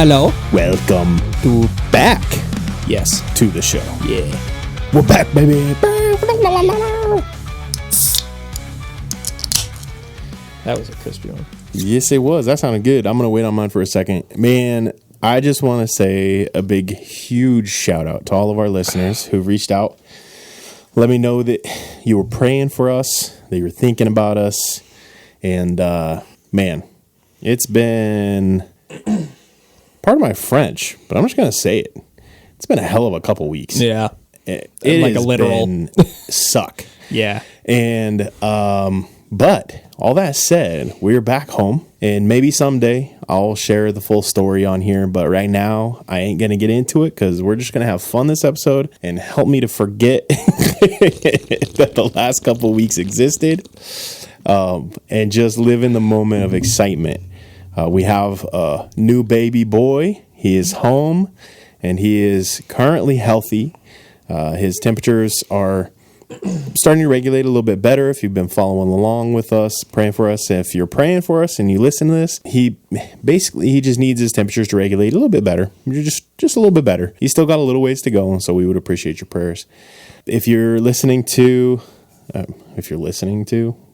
Hello. Welcome back. Yes. To the show. Yeah. We're back, baby. That was a crispy one. Yes, it was. That sounded good. I'm going to wait on mine for a second. Man, I just want to say a big, huge shout out to all of our listeners who've reached out. Let me know that you were praying for us, that you were thinking about us. And, man, it's been, pardon my French, but I'm just going to say it. It's been a hell of a couple weeks. Yeah. It like has a literal been suck. Yeah. And, but all that said, we're back home, and maybe someday I'll share the full story on here. But right now, I ain't going to get into it because we're just going to have fun this episode and help me to forget that the last couple of weeks existed, and just live in the moment of excitement. We have a new baby boy. He is home, and he is currently healthy. His temperatures are starting to regulate a little bit better. If you've been following along with us, praying for us, if you're praying for us and you listen to this, he just needs his temperatures to regulate a little bit better. Just a little bit better. He's still got a little ways to go, so we would appreciate your prayers. If you're listening to,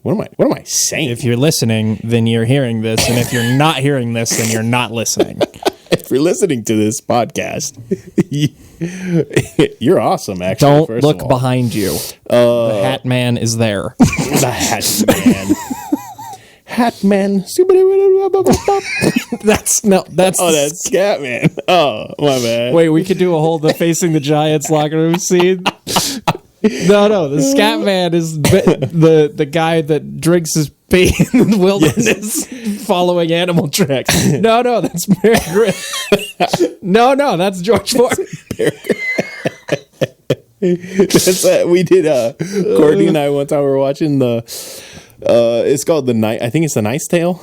what am I saying? If you're listening, then you're hearing this, and if you're not hearing this, then you're not listening. If you're listening to this podcast, you're awesome, actually. Don't look behind you. The Hat Man is there. The Hat Man. Hat Man. That's Scat Man. Oh, my bad. Wait, we could do a whole the Facing the Giants locker room scene. No, the Scat Man is the guy that drinks his pee in the wilderness, following animal tracks. No, that's Bear Grylls. No, that's George Ford. That's we did. Courtney and I one time we were watching it's called The Night. I think it's The Knight's Tale,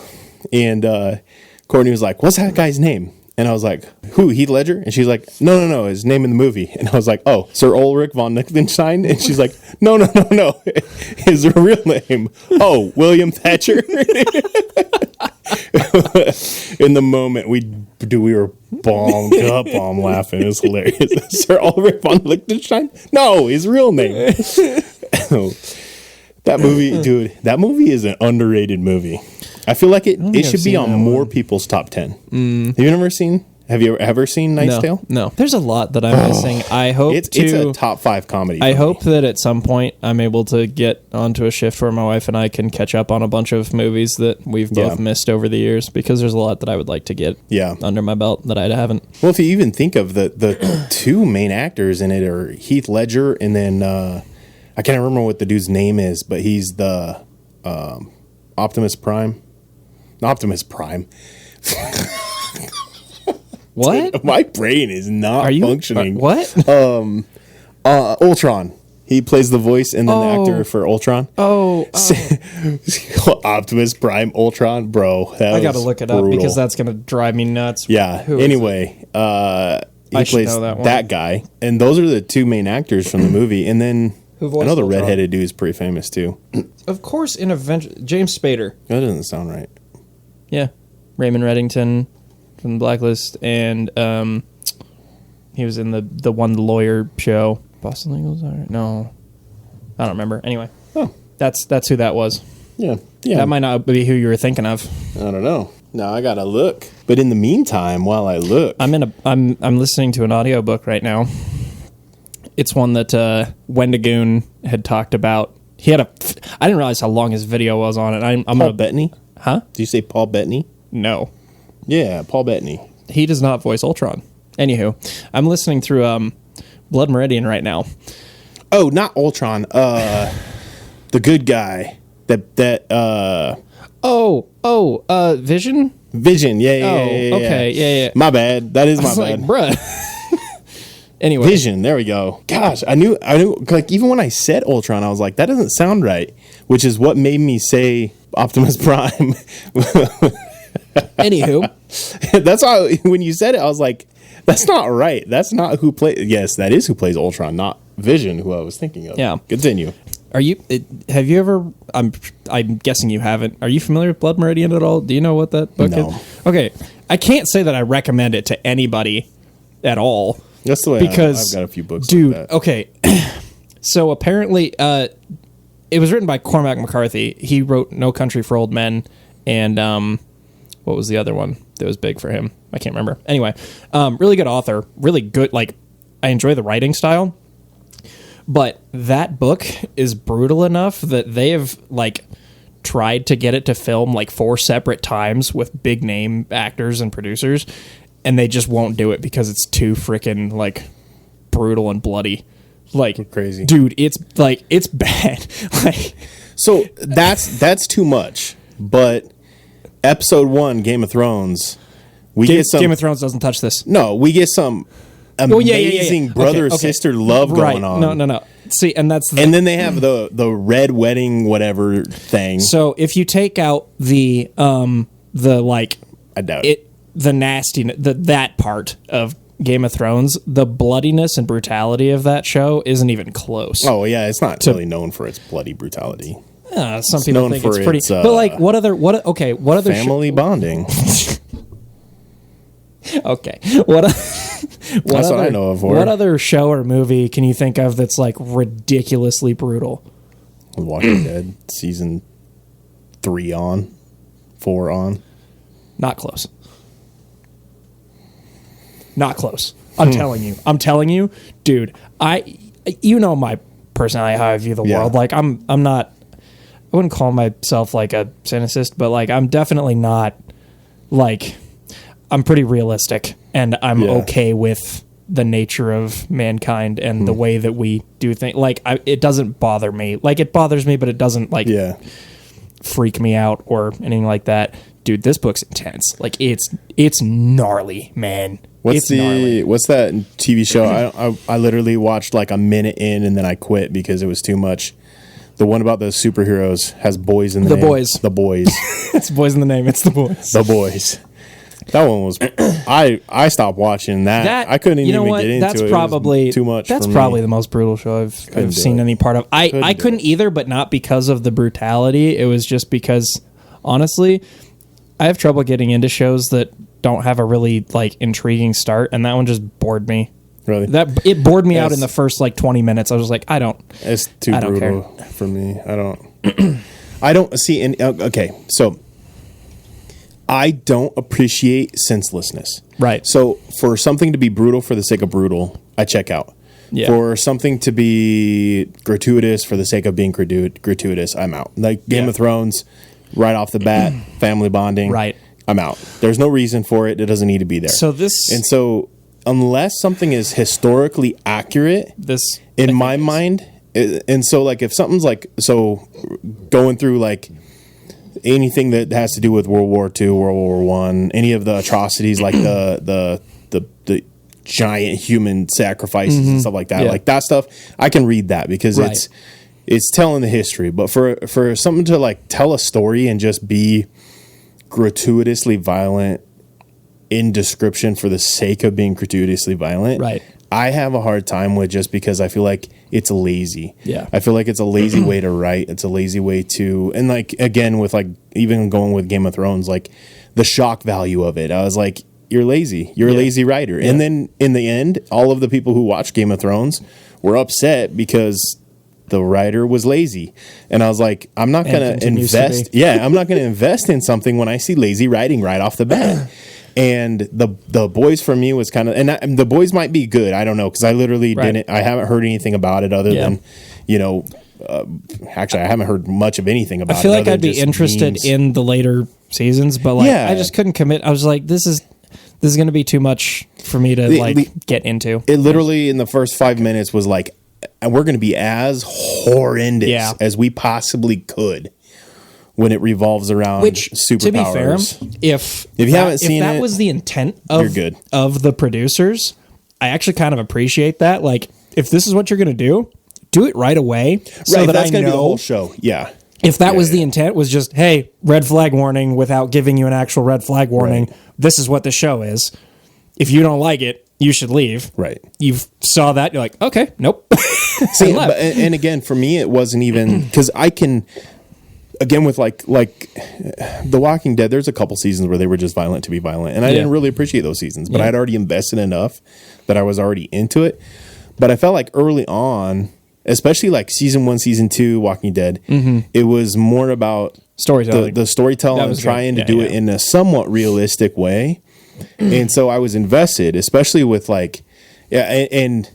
and Courtney was like, "What's that guy's name?" And I was like, "Who? Heath Ledger?" And she's like, No, his name in the movie. And I was like, "Oh, Sir Ulrich von Liechtenstein." And she's like, No, his real name. Oh, William Thatcher. In the moment, we were bombed up on laughing. It was hilarious. Sir Ulrich von Liechtenstein? No, his real name. That movie, dude, that movie is an underrated movie. I feel like it should be on more people's top 10. Have you ever seen Knight's Tale? No. There's a lot that I'm missing. I hope it's a top 5 comedy. I hope that at some point I'm able to get onto a shift where my wife and I can catch up on a bunch of movies that we've both missed over the years, because there's a lot that I would like to get under my belt that I haven't. Well, if you even think of the two main actors in it are Heath Ledger, and then I can't remember what the dude's name is, but he's the Optimus Prime. What? My brain is not functioning. What? Ultron. He plays the voice and then the actor for Ultron. Optimus Prime, Ultron, bro. I gotta look it up because that's gonna drive me nuts. Yeah. Anyway, he plays that guy, and those are the two main actors from the movie. And then another redheaded dude is pretty famous too. Of course, James Spader. That doesn't sound right. Yeah, Raymond Reddington from the Blacklist, and he was in the lawyer show. Boston Legal's Alright. No, I don't remember. Anyway, that's who that was. Yeah. That might not be who you were thinking of. I don't know. Now I gotta look. But in the meantime, while I look, I'm listening to an audiobook right now. It's one that Wendigoon had talked about. He had I didn't realize how long his video was on it. Paul Bettany? Huh? Do you say Paul Bettany? No. Yeah, Paul Bettany. He does not voice Ultron. Anywho, I'm listening through Blood Meridian right now. Oh, not Ultron. The good guy. Vision? Vision, yeah. Okay, yeah. My bad. That is my bad. Like, bruh. Anyway. Vision, there we go. Gosh, I knew, like, even when I said Ultron, I was like, that doesn't sound right, which is what made me say Optimus Prime. Anywho. That's why, when you said it, I was like, that's not right. That's not who plays, yes, that is who plays Ultron, not Vision, who I was thinking of. Yeah. Continue. Have you ever, I'm guessing you haven't, are you familiar with Blood Meridian at all? Do you know what that book is? Okay. I can't say that I recommend it to anybody at all. That's the way because I've got a few books dude, like that. Okay. So apparently it was written by Cormac McCarthy. He wrote No Country for Old Men and what was the other one that was big for him? I can't remember. Anyway, really good author, really good, like, I enjoy the writing style. But that book is brutal enough that they have, like, tried to get it to film, like, 4 separate times with big name actors and producers, and they just won't do it because it's too freaking, like, brutal and bloody. Like, crazy. Dude, it's, like, it's bad. Like, so that's too much. But episode 1, Game of Thrones, we get some... Game of Thrones doesn't touch this. No, we get some... amazing brother-sister love going on. No. See, and that's and then they have the red wedding whatever thing. So if you take out the like, I doubt it, the nastiness, that part of Game of Thrones, the bloodiness and brutality of that show isn't even close. Oh yeah, it's not really known for its bloody brutality. Some people think it's pretty. But like, what other family bonding? Okay. That's what I know of. What other show or movie can you think of that's like ridiculously brutal? Walking Dead season 3 on, 4 on. Not close. Not close. I'm telling you, dude. You know my personality, how I view the world. Like I'm not. I wouldn't call myself like a cynicist, but like I'm definitely not like. I'm pretty realistic, and I'm okay with the nature of mankind and the way that we do things. Like, it doesn't bother me. Like, it bothers me, but it doesn't, like, freak me out or anything like that. Dude, this book's intense. Like, it's gnarly, man. What's that TV show? I literally watched, like, a minute in, and then I quit because it was too much. The one about the superheroes has boys in the name. The boys. It's boys in the name. It's the boys. The boys. That one was... I stopped watching that. I couldn't even get into that's it. Probably, it was too much That's for probably me. the most brutal show I've seen any part of. I couldn't either, but not because of the brutality. It was just because, honestly, I have trouble getting into shows that don't have a really like intriguing start, and that one just bored me. Really? It bored me out in the first like 20 minutes. I was like, It's too brutal for me. I don't see any... Okay, so... I don't appreciate senselessness. Right. So for something to be brutal for the sake of brutal, I check out. Yeah. For something to be gratuitous for the sake of being gratuitous, I'm out. Like Game of Thrones, right off the bat, family bonding. Right. I'm out. There's no reason for it. It doesn't need to be there. So unless something is historically accurate, in my mind, and so like if something's like going through like anything that has to do with World War II, World War I, any of the atrocities like the giant human sacrifices and stuff like that, like that stuff, I can read that because it's telling the history. But for something to like tell a story and just be gratuitously violent in description for the sake of being gratuitously violent, I have a hard time with, just because I feel like it's lazy. Yeah. I feel like it's a lazy way to write. It's a lazy way to, and like, again, with like, even going with Game of Thrones, like the shock value of it, I was like, you're lazy. You're a lazy writer. Yeah. And then in the end, all of the people who watched Game of Thrones were upset because the writer was lazy. And I was like, I'm not going to invest. I'm not going to invest in something when I see lazy writing right off the bat. And the boys for me was kind of, and the boys might be good. I don't know, because I literally I haven't heard anything about it other than, actually I haven't heard much of anything about it. I feel like I'd be interested in the later seasons, but like I just couldn't commit. I was like, this is going to be too much for me to get into. It literally in the first 5 minutes was like, and we're going to be as horrendous as we possibly could when it revolves around superpowers. To be fair, if you haven't seen it, that was the intent of the producers, I actually kind of appreciate that. Like, if this is what you're going to do it right away. So that that's going to be be the whole show. Yeah. If that was the intent, was just, hey, red flag warning without giving you an actual red flag warning. This is what the show is. If you don't like it, you should leave. Right. You saw that. You're like, okay, nope. See, and again, for me, it wasn't even, because I can... again, with like The Walking Dead, there's a couple seasons where they were just violent to be violent, and I didn't really appreciate those seasons. But I'd already invested enough that I was already into it. But I felt like early on, especially like season 1, season 2, Walking Dead, it was more about storytelling. The storytelling and trying to do it in a somewhat realistic way. And so I was invested, especially with like, and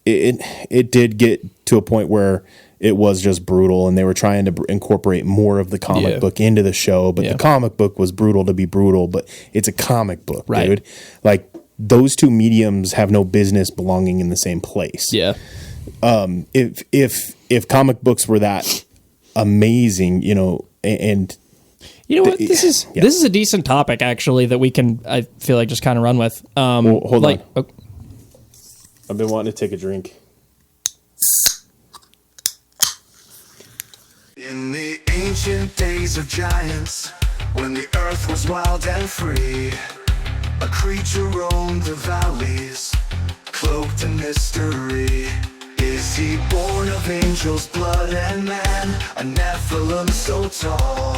it did get to a point where it was just brutal, and they were trying to incorporate more of the comic book into the show. But the comic book was brutal to be brutal, but it's a comic book, dude. Like, those two mediums have no business belonging in the same place. Yeah. If comic books were that amazing, you know, and you know what, this is a decent topic actually that we can, I feel like, just kind of run with. Well, hold on. Oh. I've been wanting to take a drink. In the ancient days of giants, when the earth was wild and free, a creature roamed the valleys, cloaked in mystery. Is he born of angels' blood and man, a Nephilim so tall,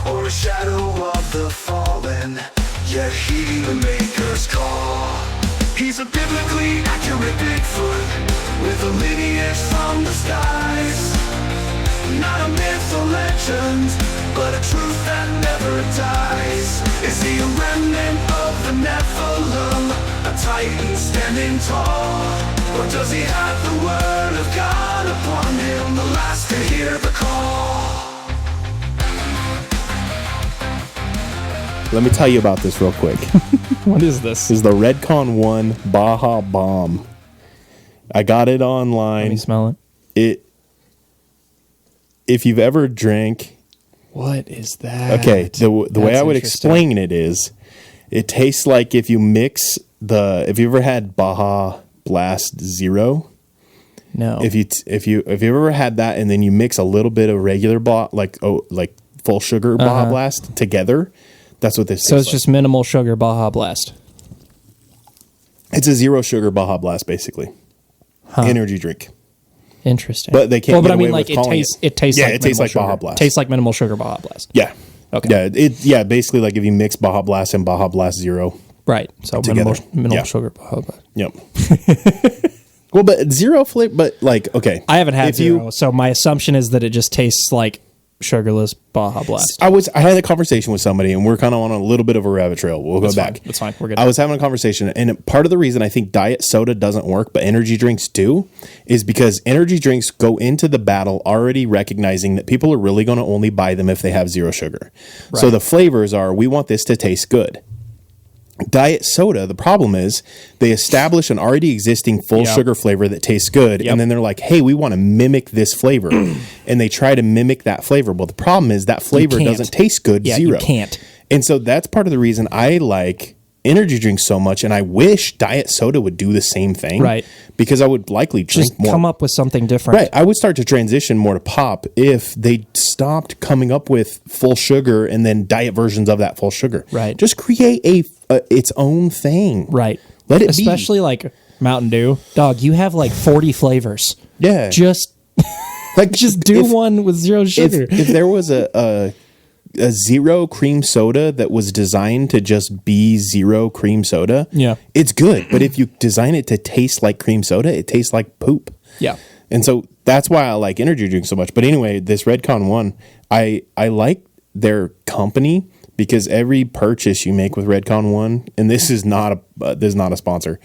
or a shadow of the fallen, yet heeding the Maker's call? He's a biblically accurate Bigfoot, with a lineage from the skies. Not a myth or legend, but a truth that never dies. Is he a remnant of the Nephilim, a titan standing tall? Or does he have the word of God upon him, the last to hear the call? Let me tell you about this real quick. What is this? This is the Redcon 1 Baja Bomb. I got it online. Let me smell it. If you've ever drank... What is that? Okay, the way I would explain it is, it tastes like if you mix if you ever had Baja Blast Zero. No. If you ever had that and then you mix a little bit of regular like full sugar Baja Blast together, that's what this tastes like. So it's just minimal sugar Baja Blast. It's a zero sugar Baja Blast, basically. Energy drink. Interesting. But they can't. Well, but I mean, like, it tastes. Yeah, like it tastes like sugar. Baja Blast. Tastes like minimal sugar Baja Blast. Yeah. Okay. Yeah. Basically, like if you mix Baja Blast and Baja Blast Zero. Right. So together. minimal sugar Baja Blast. Yep. Well, but zero flavor. But like, okay, I haven't had zero, so my assumption is that it just tastes like sugarless Baja Blast. I had a conversation with somebody, and we're kind of on a little bit of a rabbit trail. We'll go back. That's fine. We're good. I was having a conversation, and part of the reason I think diet soda doesn't work, but energy drinks do, is because energy drinks go into the battle already recognizing that people are really going to only buy them if they have zero sugar. Right. So the flavors are, we want this to taste good. Diet soda, the problem is they establish an already existing full sugar flavor that tastes good, and then they're like, hey, we want to mimic this flavor, and they try to mimic that flavor. Well, the problem is that flavor doesn't taste good, zero. You can't. And so that's part of the reason I like energy drinks so much, and I wish diet soda would do the same thing. Right. Because I would likely drink just more. Come up with something different. Right. I would start to transition more to pop if they stopped coming up with full sugar and then diet versions of that full sugar. Right. Just create its own thing. Right. Let it Especially like Mountain Dew. Dog, you have like 40 flavors. Yeah. Just like just do one with zero sugar. If there was a zero cream soda that was designed to just be zero cream soda, it's good. But if you design it to taste like cream soda, it tastes like poop. Yeah. And so that's why I like energy drinks so much. But anyway, this Redcon 1, I like their company because every purchase you make with Redcon 1, and this is not a sponsor,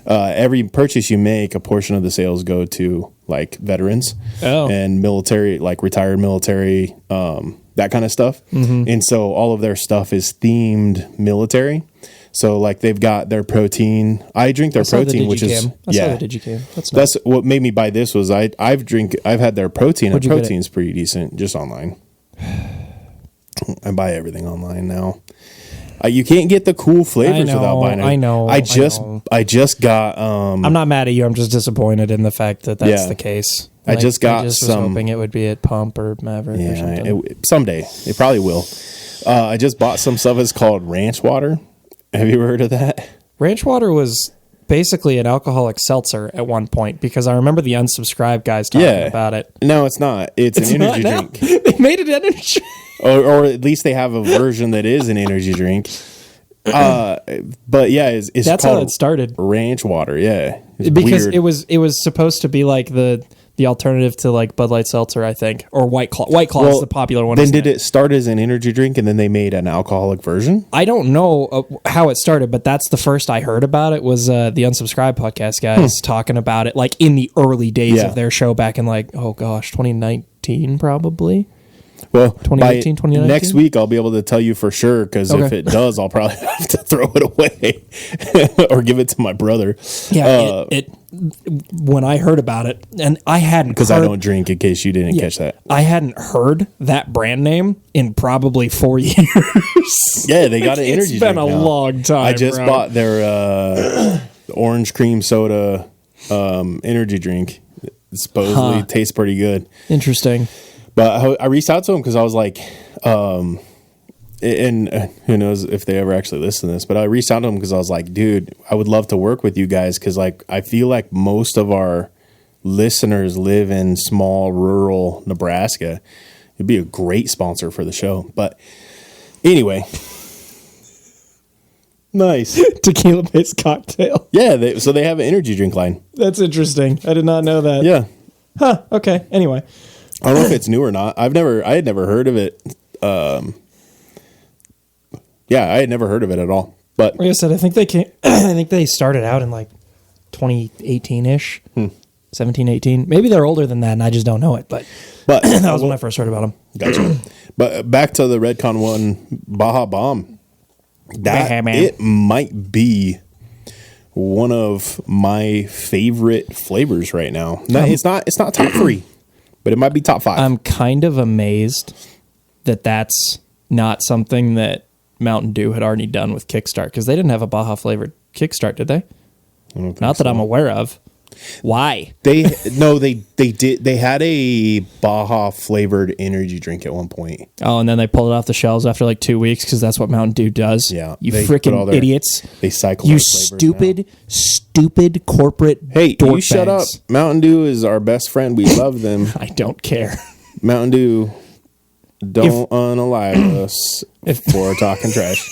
every purchase you make, a portion of the sales go to like veterans and military, like retired military, that kind of stuff. And so all of their stuff is themed military. So like they've got their protein. I drink their protein, which is I saw the Digicam. That's nice. That's what made me buy this. Was I've had their protein. And protein's pretty decent, just online. I buy everything online now. You can't get the cool flavors without buying it. I know. I just got. I'm not mad at you. I'm just disappointed in the fact that that's the case. I just got was hoping it would be at Pump or Maverick or something. Someday. It probably will. I just bought some stuff. It's called Ranch Water. Have you ever heard of that? Ranch Water was basically an alcoholic seltzer at one point because I remember the Unsubscribe guys talking about it. No, it's not. It's an energy drink. They made it energy. Or at least they have a version that is an energy drink. But yeah, it's that's called how it started. Ranch water. Yeah, it's because weird. it was supposed to be like the alternative to like Bud Light Seltzer, I think, or White Claw. White Claw is the popular one. Then did it start as an energy drink and then they made an alcoholic version? I don't know how it started, but that's the first I heard about it was the Unsubscribe podcast guys talking about it like in the early days of their show back in like, oh gosh, 2019 probably. Well, 2018, 2019? Next week I'll be able to tell you for sure because if it does, I'll probably have to throw it away or give it to my brother. Yeah, when I heard about it, and I hadn't because I don't drink. In case you didn't catch that, I hadn't heard that brand name in probably 4 years. Yeah, they got an energy. It's been drink a now. long time. I just bought their orange cream soda energy drink. It supposedly tastes pretty good. Interesting. But I reached out to him because I was like, and who knows if they ever actually listen to this, but I reached out to him because I was like, dude, I would love to work with you guys because like I feel like most of our listeners live in small rural Nebraska. It'd be a great sponsor for the show. But anyway, nice tequila-based cocktail. Yeah, so they have an energy drink line. That's interesting. I did not know that. Yeah. Huh. Okay. Anyway. I don't know if it's new or not. I had never heard of it. Yeah, I had never heard of it at all. But like I said, I think they started out in like 2018-ish, 17, 18. Maybe they're older than that, and I just don't know it. But that was when I first heard about them. Gotcha. But back to the Redcon 1 Baja Bomb. It might be one of my favorite flavors right now. No, it's not top 3. But it might be top 5. I'm kind of amazed that that's not something that Mountain Dew had already done with Kickstart because they didn't have a Baja flavored Kickstart, did they? Not that I'm aware of. Why? They did. They had a Baja flavored energy drink at one point. Oh, and then they pulled it off the shelves after like 2 weeks because that's what Mountain Dew does. Yeah, you freaking idiots. They cycle. You stupid corporate. Hey, you shut up. Mountain Dew is our best friend. We love them. I don't care. Mountain Dew, don't unalive us for talking trash.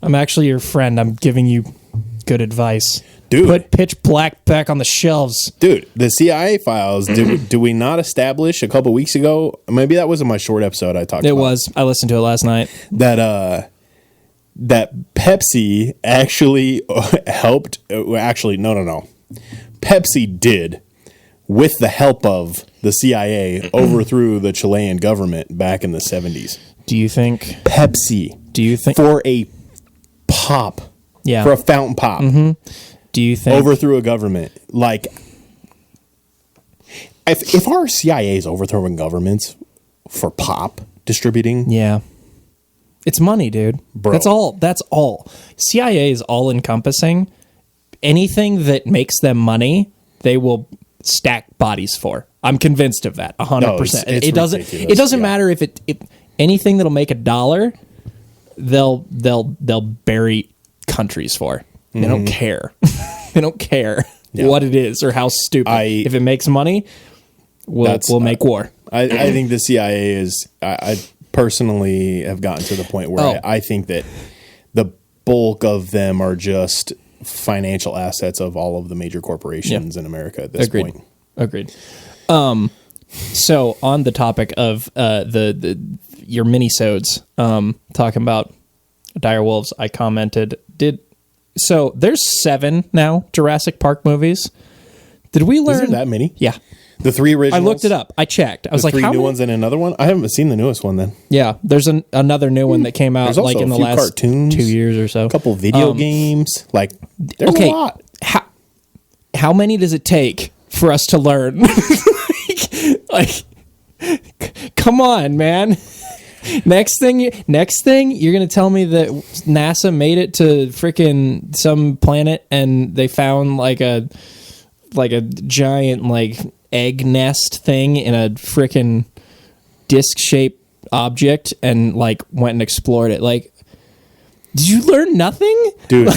I'm actually your friend. I'm giving you good advice. Dude. Put Pitch Black back on the shelves. Dude, the CIA files, do we not establish a couple weeks ago? Maybe that wasn't my short episode I talked about. It was. I listened to it last night. That Pepsi actually helped. Actually, no. Pepsi did, with the help of the CIA, overthrew the Chilean government back in the 70s. Do you think Pepsi? Do you think for a pop? Yeah, for a fountain pop. Mm-hmm. Do you think overthrew a government? Like, if our CIA is overthrowing governments for pop distributing, yeah, it's money, dude. Bro. That's all. CIA is all encompassing. Anything that makes them money, they will stack bodies for. I'm convinced of that. 100%. It doesn't matter if anything that'll make $1, they'll bury countries for. They don't care. They don't care what it is or how stupid. If it makes money, we'll make war. I think the CIA is. I personally have gotten to the point where I think that the bulk of them are just financial assets of all of the major corporations in America at this point. Agreed. So on the topic of your mini-sodes, talking about dire wolves, I commented, so there's 7 now Jurassic Park movies. Did we learn? Is there that many? Yeah. The 3 originals? I looked it up. I checked. I was like, 3 how new many? ones and another one? I haven't seen the newest one then. Yeah. There's another new one that came out like in the last cartoons, 2 years or so. A couple video games. Like, there's a lot. How many does it take for us to learn? like, come on, man. Next thing, you're gonna tell me that NASA made it to freaking some planet and they found like a giant like egg nest thing in a freaking disc-shaped object and like went and explored it. Like, did you learn nothing, dude?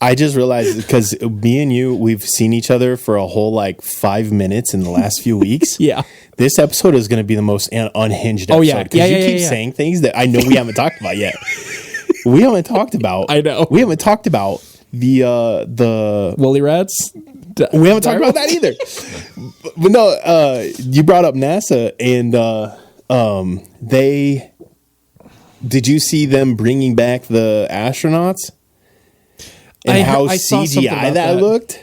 I just realized because me and you, we've seen each other for a whole like 5 minutes in the last few weeks. Yeah. This episode is going to be the most unhinged episode. Oh, yeah. Because you keep saying things that I know we haven't talked about yet. We haven't talked about. I know. We haven't talked about the woolly rats. We haven't talked about that either. But no, you brought up NASA and they. Did you see them bringing back the astronauts? And how CGI that looked?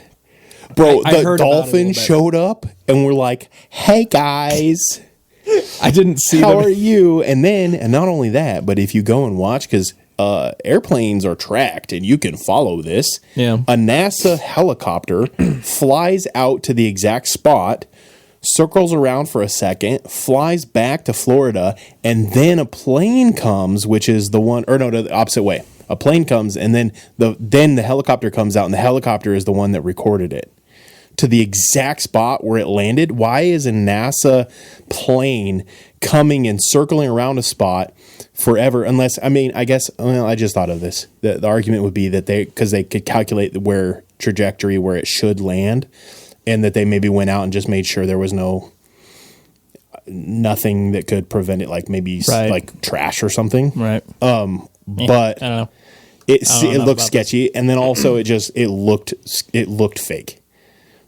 Bro, the dolphin showed up and we're like, hey guys. I didn't see how are you? And then, and not only that, but if you go and watch, because airplanes are tracked and you can follow this. Yeah. A NASA helicopter flies out to the exact spot, circles around for a second, flies back to Florida, and then a plane comes, which is the one, or no, the opposite way. A plane comes, and then the helicopter comes out, and the helicopter is the one that recorded it to the exact spot where it landed. Why is a NASA plane coming and circling around a spot forever? Unless, I mean, I guess, well, I just thought of this. The argument would be that because they could calculate where trajectory where it should land, and that they maybe went out and just made sure there was nothing that could prevent it, like maybe like trash or something. Right. But I don't know. It looked sketchy, and then also it looked fake.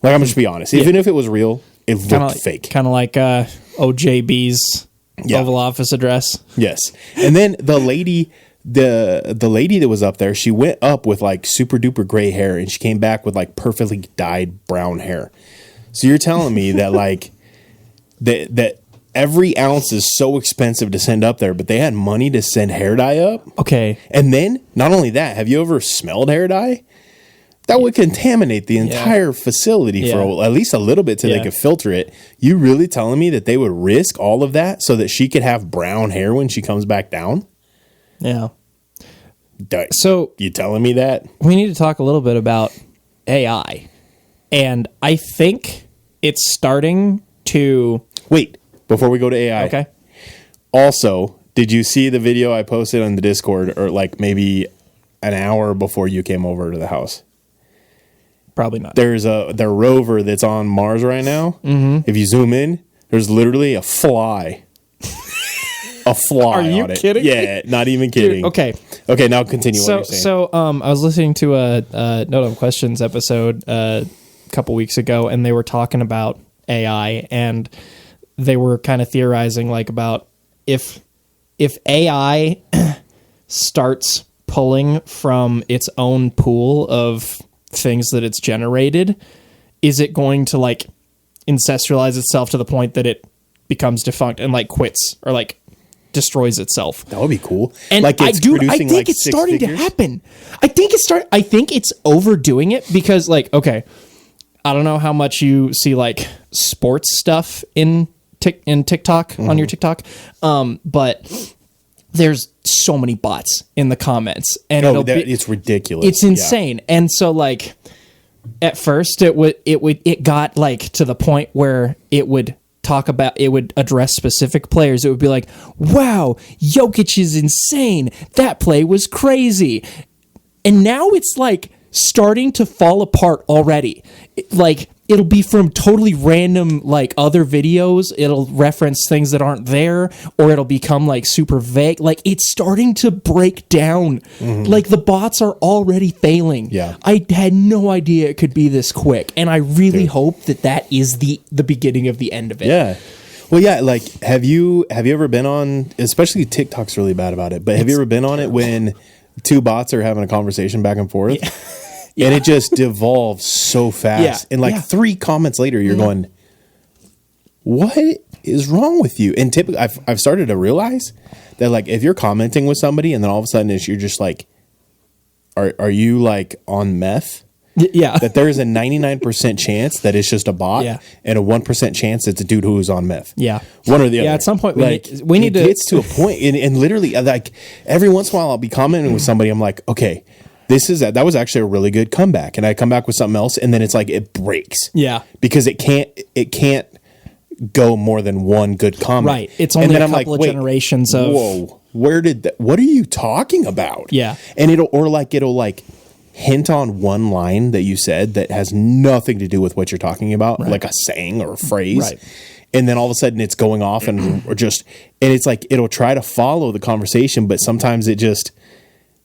Like, I'm just be honest. Even if it was real, it looked fake. Kind of like OJB's Oval Office address. Yes. And then the lady that was up there, she went up with like super duper gray hair, and she came back with like perfectly dyed brown hair. So you're telling me that like that every ounce is so expensive to send up there, but they had money to send hair dye up? Okay. And then, not only that, have you ever smelled hair dye? That would contaminate the entire facility for at least a little bit till they could filter it. You really telling me that they would risk all of that so that she could have brown hair when she comes back down? Yeah. So you telling me that? We need to talk a little bit about AI. And I think it's starting to... Wait, before we go to AI. Okay. Also, did you see the video I posted on the Discord, or like maybe an hour before you came over to the house? Probably not. There's the rover that's on Mars right now. Mm-hmm. If you zoom in, there's literally a fly. A fly. Are you on it. kidding? Yeah, not even kidding. Dude, okay. Okay, now continue what you're saying. So I was listening to a Note on Questions episode a couple weeks ago, and they were talking about AI, and they were kind of theorizing like about if AI starts pulling from its own pool of things that it's generated, is it going to like ancestralize itself to the point that it becomes defunct and like quits or like destroys itself? That would be cool. And like I think like it's starting to happen. I think it's overdoing it because like, okay, I don't know how much you see like sports stuff in TikTok on your TikTok, but there's so many bots in the comments, and it's ridiculous. It's insane. Yeah. And so like at first it got like to the point where it would address specific players. It would be like, wow, Jokic is insane. That play was crazy. And now it's like starting to fall apart already. Like it'll be from totally random like other videos. It'll reference things that aren't there, or it'll become like super vague. Like it's starting to break down. Mm-hmm. Like the bots are already failing. Yeah. I had no idea it could be this quick. And I really hope that is the beginning of the end of it. Yeah. Well, yeah, like have you ever been on, especially TikTok's really bad about it, but have you ever been on it when two bots are having a conversation back and forth? Yeah. Yeah. And it just devolves so fast. Yeah. And like 3 comments later, you're going, what is wrong with you? And typically, I've started to realize that like if you're commenting with somebody and then all of a sudden you're just like, are you like on meth? Yeah. That there is a 99% chance that it's just a bot and a 1% chance it's a dude who's on meth. Yeah. One or the other. Yeah, at some point we need to... It gets to a point, and literally, like, every once in a while I'll be commenting with somebody, I'm like, okay, that was actually a really good comeback. And I come back with something else, and then it's like, it breaks. Yeah. Because it can't go more than one good comment. Right. It's only a couple of generations of... Whoa, what are you talking about? Yeah. And it'll hint on one line that you said that has nothing to do with what you're talking about, like a saying or a phrase. Right. And then all of a sudden it's going off and it's like, it'll try to follow the conversation, but sometimes it just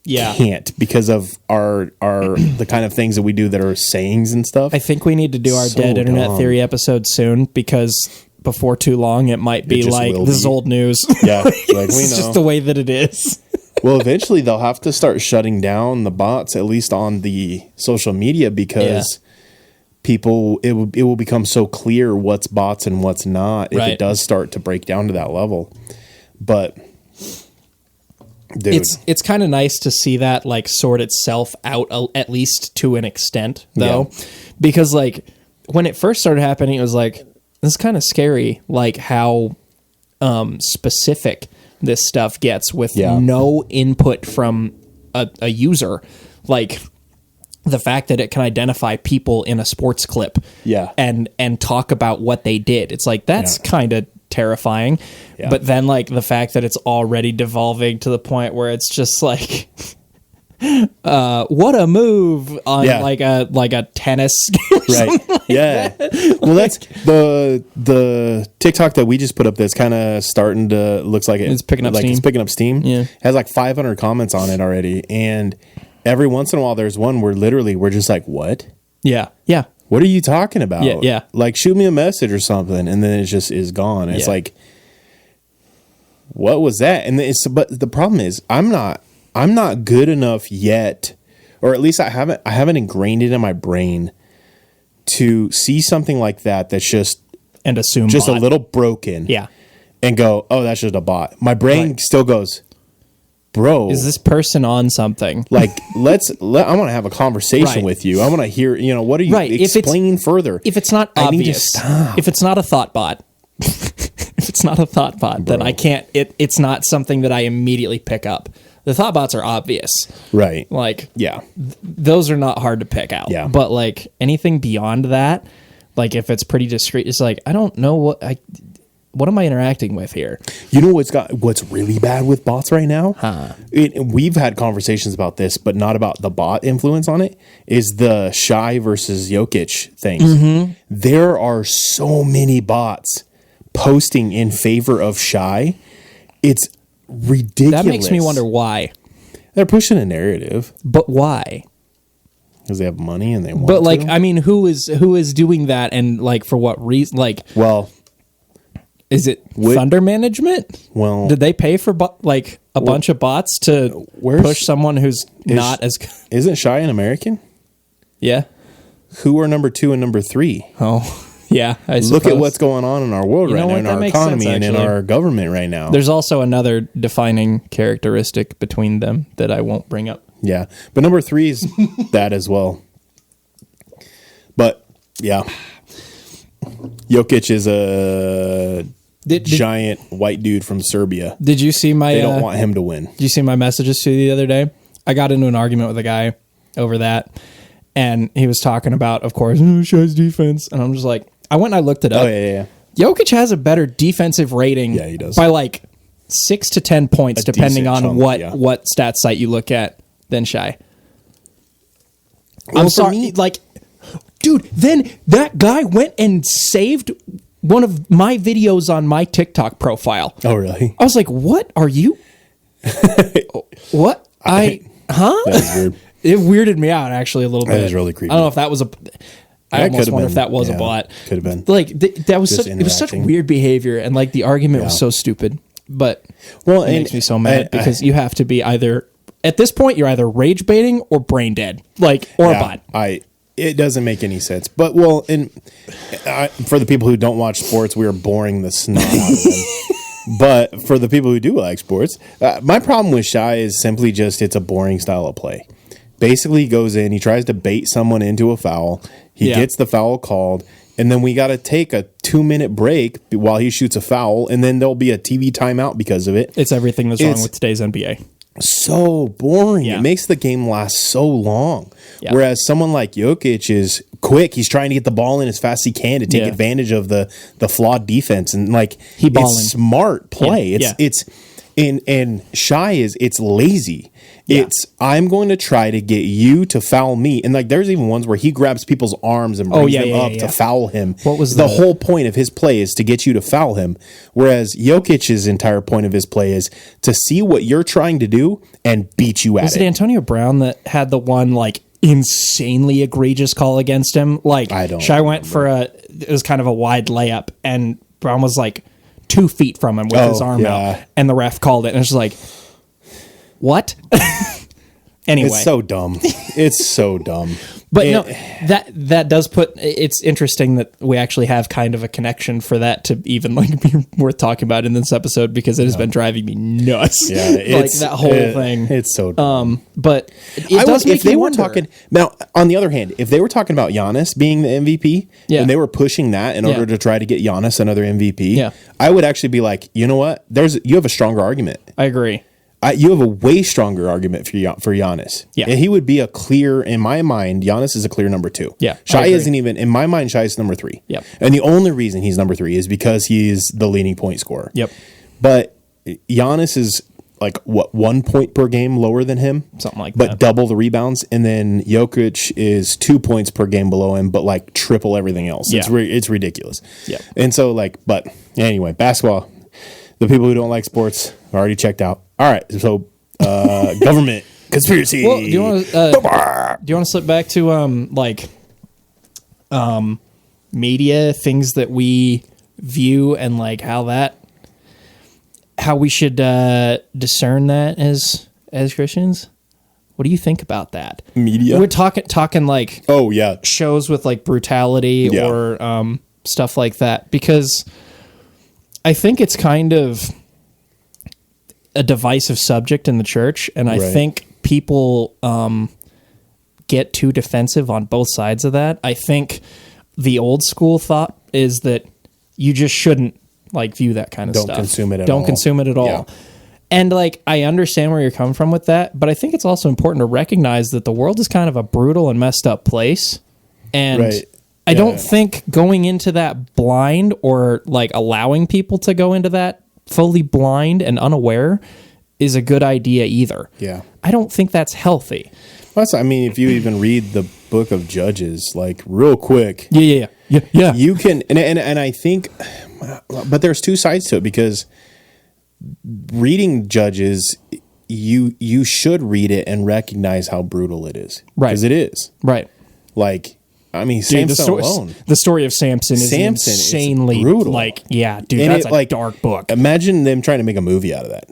can't because of the kind of things that we do that are sayings and stuff. I think we need to do our Dead Internet Theory episode soon, because before too long it might be like, this is old news. Yeah. Like we know. It's just the way that it is. Well, eventually they'll have to start shutting down the bots, at least on the social media, because people, it will become so clear what's bots and what's not if it does start to break down to that level. But dude, it's kind of nice to see that like sort itself out, at least to an extent, though, because like when it first started happening, it was like, this is kind of scary, like how specific this stuff gets with no input from a user. Like the fact that it can identify people in a sports clip and talk about what they did. It's like, that's kind of terrifying. Yeah. But then like the fact that it's already devolving to the point where it's just like, what a move on like a tennis game. Right. Like that. Well, that's the TikTok that we just put up that's kind of starting to, looks like it's picking up steam. It's picking up steam. Yeah. Has like 500 comments on it already. And every once in a while there's one where literally we're just like, what? Yeah. Yeah. What are you talking about? Yeah. Yeah. Like, shoot me a message or something. And then it just is gone. It's like, what was that? And but the problem is I'm not good enough yet, or at least I haven't ingrained it in my brain to see something like that that's just and assume just a little broken. Yeah. And go, oh, that's just a bot. My brain still goes, bro, is this person on something? Like, I want to have a conversation with you. I want to hear, what are you explain further? If it's not obvious, if it's not a thought bot, if it's not a thought bot, then I can't, it's not something that I immediately pick up. The thought bots are obvious. Right. Like, those are not hard to pick out. Yeah. But like anything beyond that, like if it's pretty discreet, it's like, I don't know what am I interacting with here? You know what's really bad with bots right now? We've had conversations about this, but not about the bot influence on it, is the Shai versus Jokic thing. Mm-hmm. There are so many bots posting in favor of Shai. It's ridiculous. That makes me wonder why. They're pushing a narrative. But why? Because they have money and they want But like, I mean, who is doing that, and like for what reason? Like, well, is it Thunder Management? Well, did they pay for a bunch of bots to push someone who's not as? Isn't Shai an American? Yeah. Who are number 2 and number 3? Oh, yeah. I suppose. Look at what's going on in our world right now, in our economy and in our government right now. There's also another defining characteristic between them that I won't bring up. Yeah, but number 3 is that as well. But yeah, Jokic is a giant white dude from Serbia. Did you see my? They don't want him to win. Did you see my messages to you the other day? I got into an argument with a guy over that, and he was talking about, of course, Shai's defense, and I'm just like, I went and I looked it up. Oh yeah. Jokic has a better defensive rating. Yeah, he does. By like 6 to 10 points, depending on what stat site you look at, than Shai. I'm sorry, like, dude, then that guy went and saved one of my videos on my TikTok profile. Oh, really? I was like, what are you? What? Huh? That was weird. It weirded me out, actually, a little bit. That was really creepy. I don't know if that was I almost wonder if that was a bot. Could have been. Like, that was it was such weird behavior, and like the argument was so stupid. But it makes me so mad because you have to be either, at this point, you're either rage baiting or brain dead, like, or a bot. It doesn't make any sense. But, well, for the people who don't watch sports, we are boring the snot out of them. But for the people who do like sports, my problem with Shai is simply just it's a boring style of play. Basically, he goes in, he tries to bait someone into a foul, he gets the foul called, and then we got to take a 2-minute break while he shoots a foul, and then there'll be a TV timeout because of it. It's everything that's wrong with today's NBA. So boring. Yeah. It makes the game last so long. Yeah. Whereas someone like Jokic is quick. He's trying to get the ball in as fast as he can to take advantage of the flawed defense. And like, it's smart play. And shy it's lazy. Yeah. It's I'm going to try to get you to foul me. And like there's even ones where he grabs people's arms and brings them up to foul him. What was the whole point of his play is to get you to foul him. Whereas Jokic's entire point of his play is to see what you're trying to do and beat you at Was it it. Antonio Brown that had the one like insanely egregious call against him? Like I don't Shy went for it was kind of a wide layup and Brown was like 2 feet from him with his arm out and the ref called it and it's just like, what? Anyway. It's so dumb. It's so dumb. But no, that does put, it's interesting that we actually have kind of a connection for that to even like be worth talking about in this episode because it has been driving me nuts. Yeah, like that whole thing. It's so dumb. But it does make if they you were wonder. talking now, on the other hand, if they were talking about Giannis being the MVP and they were pushing that in order to try to get Giannis another MVP, I would actually be like, you know what? You have a stronger argument. I agree. You have a way stronger argument for Giannis. Yeah. And he would be in my mind, Giannis is a clear number 2. Yeah. Shai isn't even, in my mind, Shai is number 3. Yep. And the only reason he's number 3 is because he's the leading point scorer. Yep. But Giannis is like, 1 point per game lower than him? Something like but that. double the rebounds. And then Jokic is 2 points per game below him, but like triple everything else. Yeah. It's ridiculous. Yeah. And so but anyway, basketball, the people who don't like sports are already checked out. All right. So, government conspiracy. Well, do you want to slip back to media, things that we view and like how we should discern that as Christians? What do you think about that? Media? We're talking like shows with like brutality or stuff like that, because I think it's kind of a divisive subject in the church, and I think people get too defensive on both sides of that. I think the old school thought is that you just shouldn't like view that kind of stuff. Don't consume it at all. Yeah. And like I understand where you're coming from with that, but I think it's also important to recognize that the world is kind of a brutal and messed up place. And I don't think going into that blind or like allowing people to go into that fully blind and unaware is a good idea either. Yeah. I don't think that's healthy. I mean, if you even read the book of Judges, like real quick. Yeah. You can, and I think, but there's two sides to it, because reading Judges, you should read it and recognize how brutal it is. Right. Because it is. Right. Like, I mean, Samson alone. The story of Samson is insanely brutal. Like, yeah, dude, And that's it, a dark book. Imagine them trying to make a movie out of that.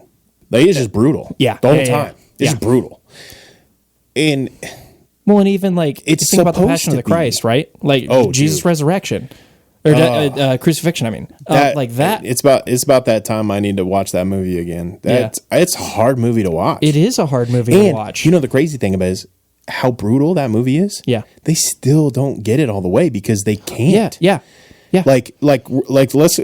Like, it's just brutal. Yeah. The whole time. It's just brutal. And well, and even like it's think about the supposed Passion of to the be. Christ, right? Like Jesus' resurrection or crucifixion. I mean, like that. It's about that time I need to watch that movie again. It's a hard movie to watch. It is a hard movie to watch. You know, the crazy thing about it is how brutal that movie is. Yeah, they still don't get it all the way because they can't. Yeah. Like let's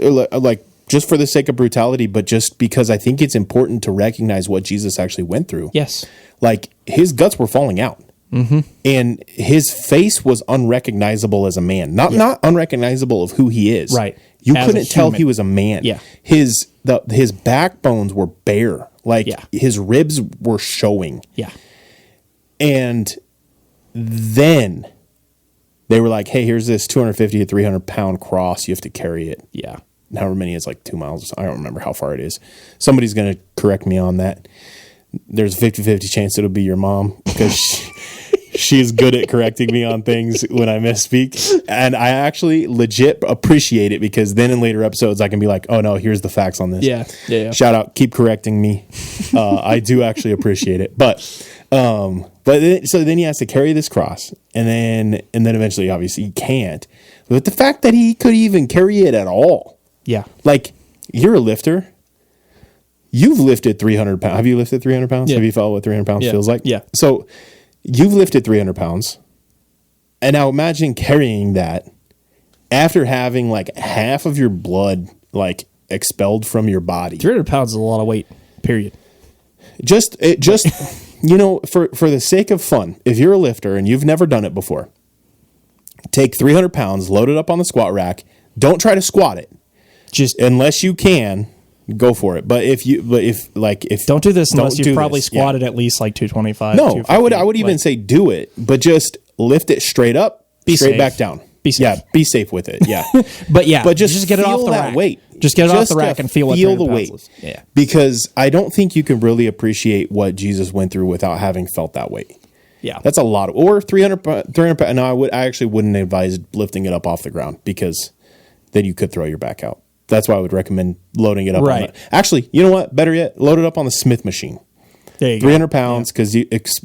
just for the sake of brutality, but just because I think it's important to recognize what Jesus actually went through. Yes. Like his guts were falling out. Mm-hmm. And his face was unrecognizable as a man. Not unrecognizable of who he is. Right. You couldn't tell he was a man. Yeah. His backbones were bare. Like his ribs were showing. Yeah. And then they were like, hey, here's this 250 to 300 pound cross. You have to carry it. Yeah. However many is like 2 miles. I don't remember how far it is. Somebody's going to correct me on that. There's a 50-50 chance it'll be your mom, because she's good at correcting me on things when I misspeak. And I actually legit appreciate it, because then in later episodes I can be like, oh no, here's the facts on this. Yeah. Shout out, keep correcting me. I do actually appreciate it. But so then he has to carry this cross, and then eventually obviously he can't. But the fact that he could even carry it at all. Yeah. Like, you're a lifter. You've lifted 300 pounds. Have you lifted 300 pounds? Yeah. Have you felt what 300 pounds feels like? Yeah. So you've lifted 300 pounds. And now imagine carrying that after having like half of your blood like expelled from your body. 300 pounds is a lot of weight, period. Just you know, for the sake of fun, if you're a lifter and you've never done it before, take 300 pounds, load it up on the squat rack. Don't try to squat it. Just unless you can. go for it. But if Don't do this unless don't you've do probably this, yeah. squatted at least like 225. No, I would 250, even say do it, but just lift it straight up, Be straight safe. back down. Be safe. Yeah, be safe with it. Yeah. But yeah, But just get it off feel the that rack. weight. Just get it off Just the rack to and feel what feel 300 the pounds weight. is. Yeah. Because I don't think you can really appreciate what Jesus went through without having felt that weight. Yeah. That's a lot. Or 300 pounds. No, I actually wouldn't advise lifting it up off the ground because then you could throw your back out. That's why I would recommend loading it up. Right. Actually, you know what? Better yet, load it up on the Smith machine. There you 300 pounds,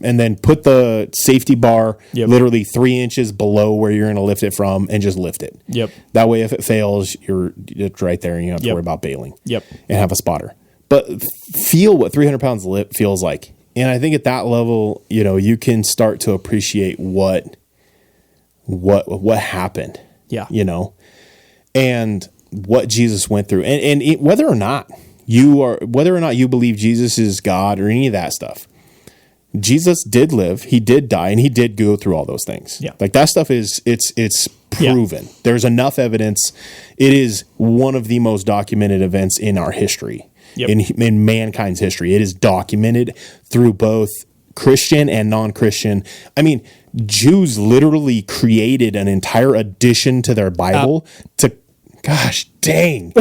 and then put the safety bar Yep. literally 3 inches below where you're going to lift it from, and just lift it. Yep. That way, if it fails, it's right there, and you don't have to Yep. worry about bailing. Yep. And have a spotter. But feel what 300 pounds feels like, and I think at that level, you can start to appreciate what happened. Yeah. And what Jesus went through, and whether or not you believe Jesus is God or any of that stuff, Jesus did live, he did die, and he did go through all those things. Yeah. Like that stuff it's proven. Yeah. There's enough evidence. It is one of the most documented events in our history, Yep. in mankind's history. It is documented through both Christian and non-Christian. I mean, Jews literally created an entire addition to their Bible gosh dang.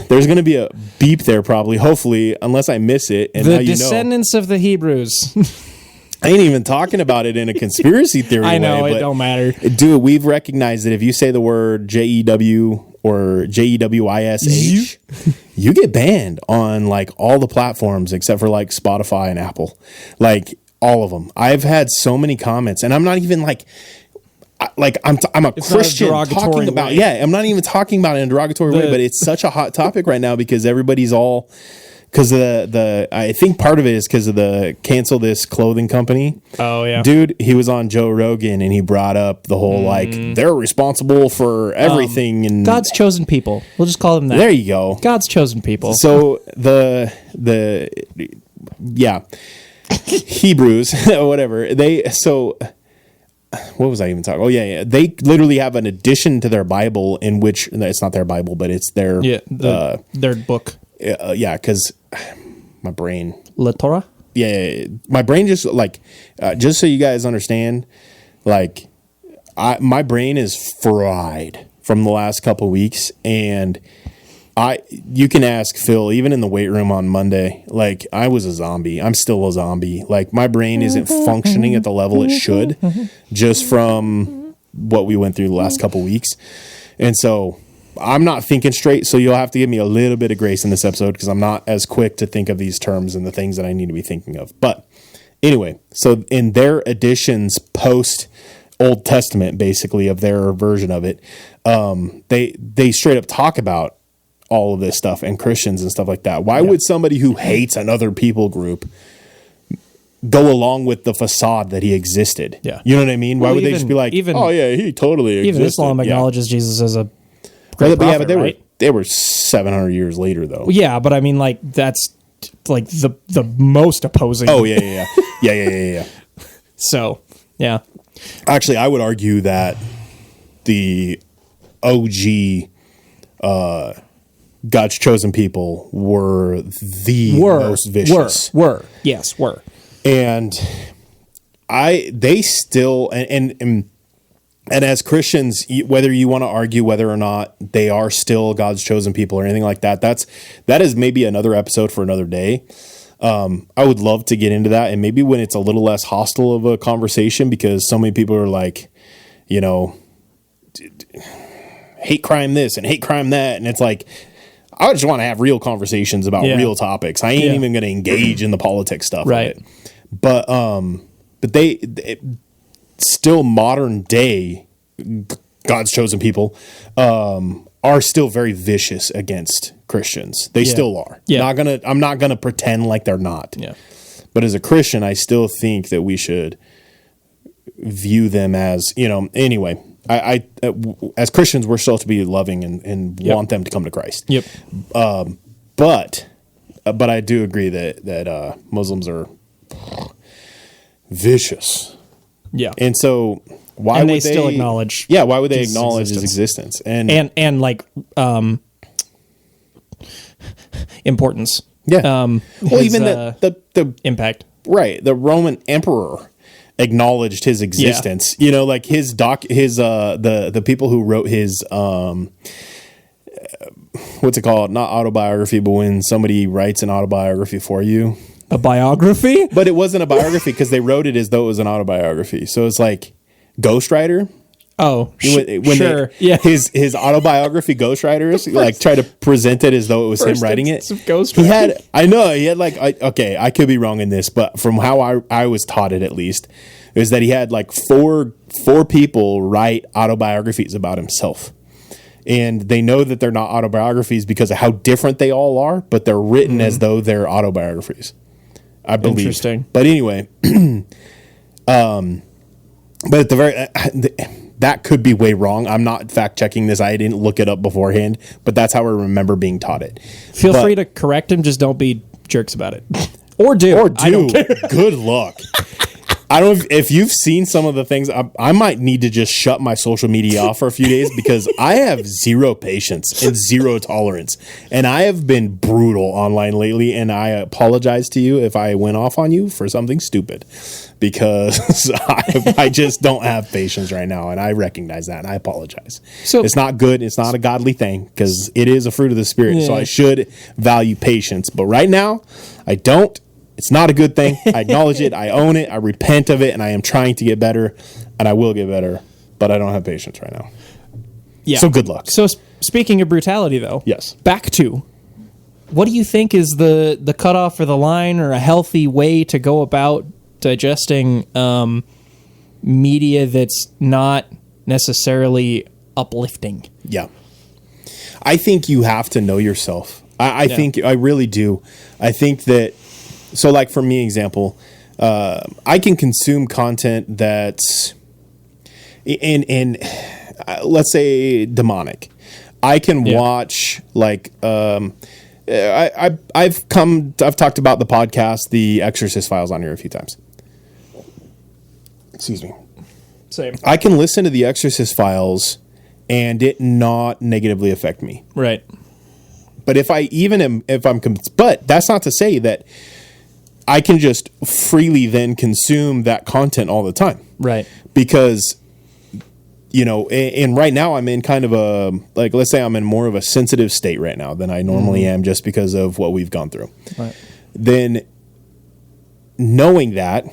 There's going to be a beep there probably, hopefully, unless I miss it. And the descendants of the Hebrews. I ain't even talking about it in a conspiracy theory I know, way. it don't matter. Dude, we've recognized that if you say the word JEW or JEWISH, you get banned on like all the platforms except for like Spotify and Apple. Like all of them. I've had so many comments, and I'm not even I'm a Christian talking about way. I'm not even talking about it in a derogatory way, but it's such a hot topic right now because everybody's all because I think part of it is because of the cancel this clothing company. Oh yeah, dude, he was on Joe Rogan and he brought up the whole they're responsible for everything and God's chosen people. We'll just call them that. There you go, God's chosen people. So Hebrews whatever what was I even talking? Oh yeah. They literally have an addition to their Bible in which it's not their Bible, but it's their their book. Because my brain, La Torah. My brain just just so you guys understand, my brain is fried from the last couple of weeks, and you can ask Phil, even in the weight room on Monday, I was a zombie. I'm still a zombie. My brain isn't functioning at the level it should just from what we went through the last couple weeks. And so I'm not thinking straight. So you'll have to give me a little bit of grace in this episode because I'm not as quick to think of these terms and the things that I need to be thinking of. But anyway, so in their editions post Old Testament, basically of their version of it, they straight up talk about all of this stuff and Christians and stuff like that. Why would somebody who hates another people group go along with the facade that he existed? Yeah. You know what I mean? Why would they just be like, oh yeah, he totally existed. Even Islam acknowledges Jesus as a great prophet, but they were 700 years later though. Yeah, but I mean that's the most opposing. Oh yeah. So, yeah. Actually, I would argue that the OG God's chosen people were most vicious. Were. And they still, and as Christians, whether you want to argue whether or not they are still God's chosen people or anything like that, that is maybe another episode for another day. I would love to get into that, and maybe when it's a little less hostile of a conversation, because so many people are like, hate crime this and hate crime that, and it's like, I just want to have real conversations about real topics. I ain't even going to engage in the politics stuff. Right. Of it. But they still modern day God's chosen people are still very vicious against Christians. They still are. Yeah. I'm not gonna pretend like they're not. Yeah. But as a Christian, I still think that we should view them as, anyway. I as Christians, we're supposed to be loving and want them to come to Christ. Yep. But I do agree that Muslims are vicious. Yeah. And so why would they still acknowledge? Yeah. Why would they Jesus' acknowledge his existence? And importance. Yeah. Well, his, even the impact. right, the Roman emperor acknowledged his existence. You know, like the people who wrote his what's it called? Not autobiography, but when somebody writes an autobiography for you. A biography? But it wasn't a biography because they wrote it as though it was an autobiography. So it's like ghostwriter. Oh, When sure. His autobiography ghostwriters like try to present it as though it was him writing it. Ghostwriter. He had like I could be wrong in this, but from how I was taught it at least, is that he had like four people write autobiographies about himself. And they know that they're not autobiographies because of how different they all are, but they're written as though they're autobiographies. I believe. Interesting. But anyway, but at the very that could be way wrong. I'm not fact checking this. I didn't look it up beforehand, but that's how I remember being taught it. Feel free to correct him. Just don't be jerks about it, or do. I don't care. Good luck. I don't know if you've seen some of the things. I might need to just shut my social media off for a few days because I have zero patience and zero tolerance. And I have been brutal online lately. And I apologize to you if I went off on you for something stupid because I just don't have patience right now. And I recognize that. And I apologize. So it's not good. It's not a godly thing because it is a fruit of the Spirit. Yeah. So I should value patience. But right now, I don't. It's not a good thing. I acknowledge it. I own it. I repent of it. And I am trying to get better. And I will get better. But I don't have patience right now. Yeah. So good luck. So speaking of brutality, though. Yes. Back to, what do you think is the cutoff or the line or a healthy way to go about digesting media that's not necessarily uplifting? Yeah. I think you have to know yourself. I think I really do. I think that. So, like for me, example, I can consume content that's in let's say demonic. I can watch like I've talked about the podcast, The Exorcist Files, on here a few times. Excuse me. Same. I can listen to The Exorcist Files and it not negatively affect me. Right. But but that's not to say that I can just freely then consume that content all the time. Right. Because, you know, and right now I'm in kind of a, like, let's say I'm in more of a sensitive state right now than I normally am just because of what we've gone through. Right. Then knowing that,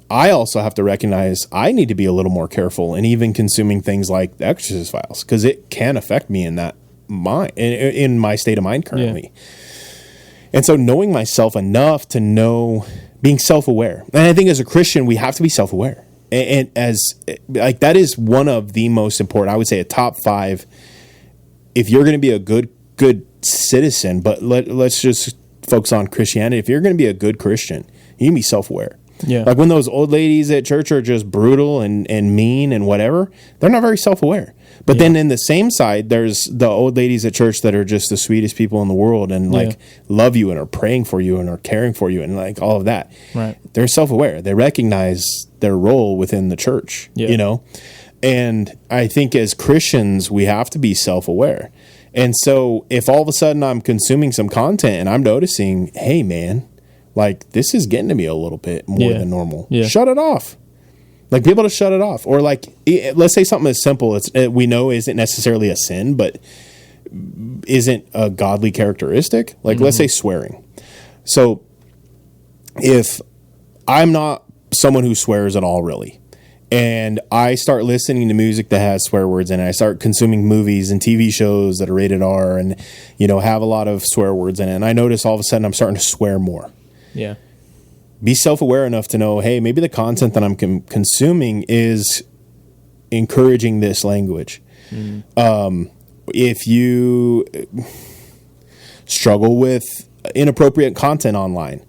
I also have to recognize I need to be a little more careful in even consuming things like The Exorcist Files because it can affect me in that mind, in my state of mind currently. Yeah. And so knowing myself enough to know, being self-aware. And I think as a Christian, we have to be self-aware. And as, like, that is one of the most important, I would say a top 5. If you're going to be a good citizen, but let's just focus on Christianity. If you're going to be a good Christian, you can be self-aware. Yeah. Like when those old ladies at church are just brutal and mean and whatever, they're not very self-aware. But then in the same side, there's the old ladies at church that are just the sweetest people in the world and like love you and are praying for you and are caring for you and like all of that. Right. They're self-aware. They recognize their role within the church, you know? And I think as Christians, we have to be self-aware. And so if all of a sudden I'm consuming some content and I'm noticing, hey man, like this is getting to me a little bit more than normal. Yeah. Shut it off. Like, be able to shut it off. Or, like, let's say something as simple. We know isn't necessarily a sin, but isn't a godly characteristic. Like, let's say swearing. So, if I'm not someone who swears at all, really, and I start listening to music that has swear words in it, I start consuming movies and TV shows that are rated R and, you know, have a lot of swear words in it, and I notice all of a sudden I'm starting to swear more. Yeah. Be self-aware enough to know, hey, maybe the content that I'm consuming is encouraging this language. If you struggle with inappropriate content online,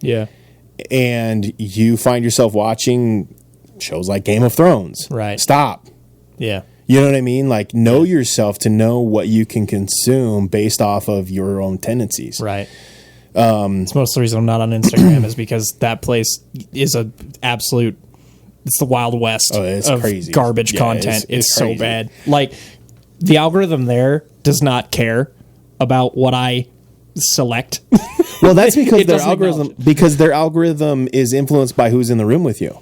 and you find yourself watching shows like Game of Thrones, right? Stop. Yeah. You know what I mean? Like, know yourself to know what you can consume based off of your own tendencies. Right. It's most of the reason I'm not on Instagram is because that place is a absolute, it's the Wild West of crazy garbage content. It's so crazy. bad. Like, the algorithm there does not care about what I select. Well, that's because It their doesn't algorithm is influenced by who's in the room with you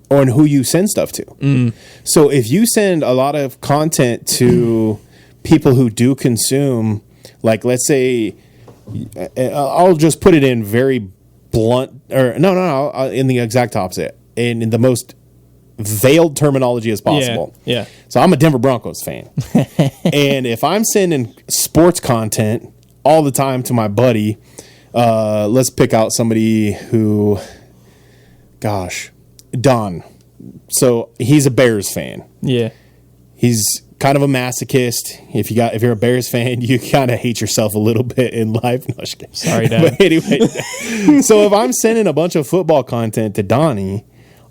or who you send stuff to. So if you send a lot of content to people who do consume, like let's say, I'll just put it in very blunt, or no, in the exact opposite, in the most veiled terminology as possible. Yeah. So I'm a Denver Broncos fan. And if I'm sending sports content all the time to my buddy, let's pick out somebody who, Don. So he's a Bears fan. Yeah. He's kind of a masochist. If you're a Bears fan, you kind of hate yourself a little bit in life. No, just kidding. Sorry, Dad. But anyway, so if I'm sending a bunch of football content to Donnie,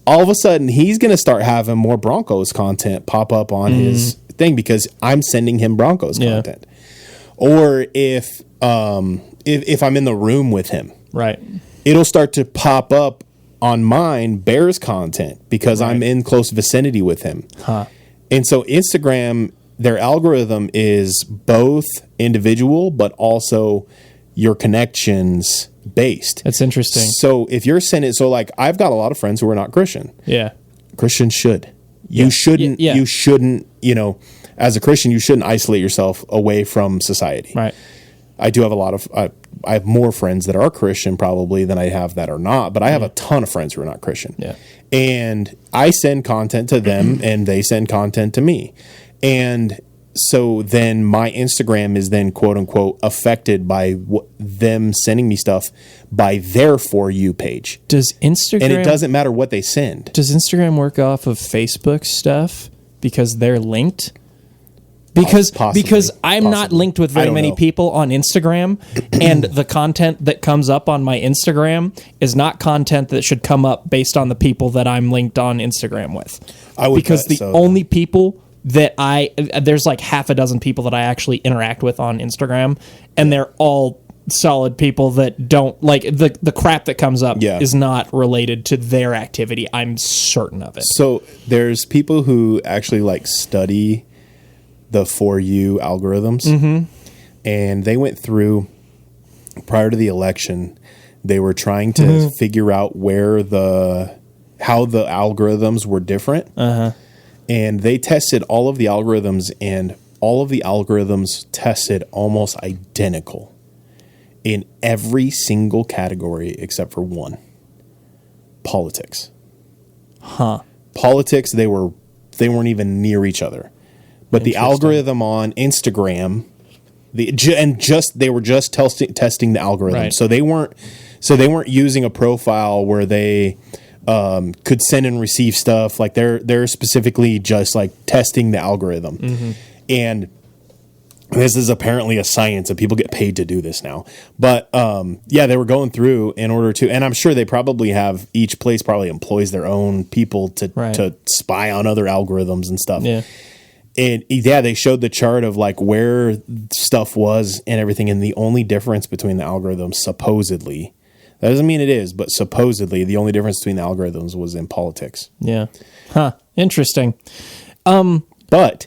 all of a sudden he's going to start having more Broncos content pop up on his thing because I'm sending him Broncos content. Or if I'm in the room with him, Right. it'll start to pop up on mine Bears content because I'm in close vicinity with him. And so Instagram, their algorithm is both individual, but also your connections based. That's interesting. So if you're sending, like I've got a lot of friends who are not Christian. Yeah. Christians should. You shouldn't, Yeah. you shouldn't, as a Christian, you shouldn't isolate yourself away from society. Right. I do have I have more friends that are Christian probably than I have that are not, but I have a ton of friends who are not Christian. Yeah. And I send content to them and they send content to me. And so then my Instagram is then quote unquote affected by them sending me stuff by their For You page. Does Instagram... And it doesn't matter what they send. Does Instagram work off of Facebook stuff because they're linked? Because I'm not linked with very many people on Instagram, and the content that comes up on my Instagram is not content that should come up based on the people that I'm linked on Instagram with. Because the only people that there's like half a dozen people that I actually interact with on Instagram, and they're all solid people that don't like the crap that comes up is not related to their activity. I'm certain of it. So there's people who actually like study the For You algorithms, and they went through prior to the election. They were trying to figure out how the algorithms were different, and they tested all of the algorithms, and all of the algorithms tested almost identical in every single category except for one: politics. Politics, they weren't even near each other. But the algorithm on Instagram, they were just testing the algorithm. Right. So they weren't using a profile where they could send and receive stuff. Like they're specifically just like testing the algorithm. And this is apparently a science, and people get paid to do this now. But they were going through in order to, and I'm sure they probably have, each place probably employs their own people to spy on other algorithms and stuff. Yeah. And they showed the chart of like where stuff was and everything. And the only difference between the algorithms, supposedly, that doesn't mean it is, but supposedly the only difference between the algorithms was in politics. Yeah. Interesting. But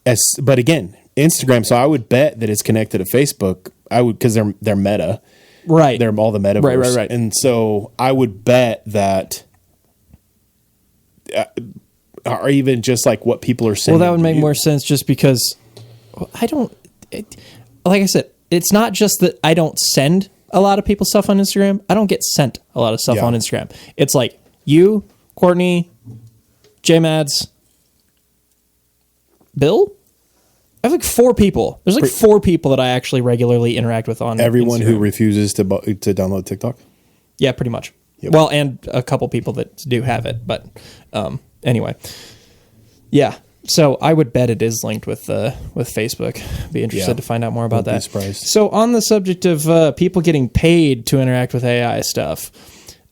again, Instagram. So I would bet that it's connected to Facebook. Because they're Meta, right? They're all the metaverse, right. And so I would bet that. Or even just like what people are saying. Well, that would make more sense just because like I said, it's not just that I don't send a lot of people stuff on Instagram. I don't get sent a lot of stuff on Instagram. It's like you, Courtney, J-Mads, Bill. I have like 4 people. There's like 4 people that I actually regularly interact with on everyone Instagram. Who refuses to download TikTok. Yeah, pretty much. Yep. Well, and a couple people that do have it, but anyway, yeah. So I would bet it is linked with Facebook. Be interested to find out more about that. Surprised. So on the subject of people getting paid to interact with AI stuff,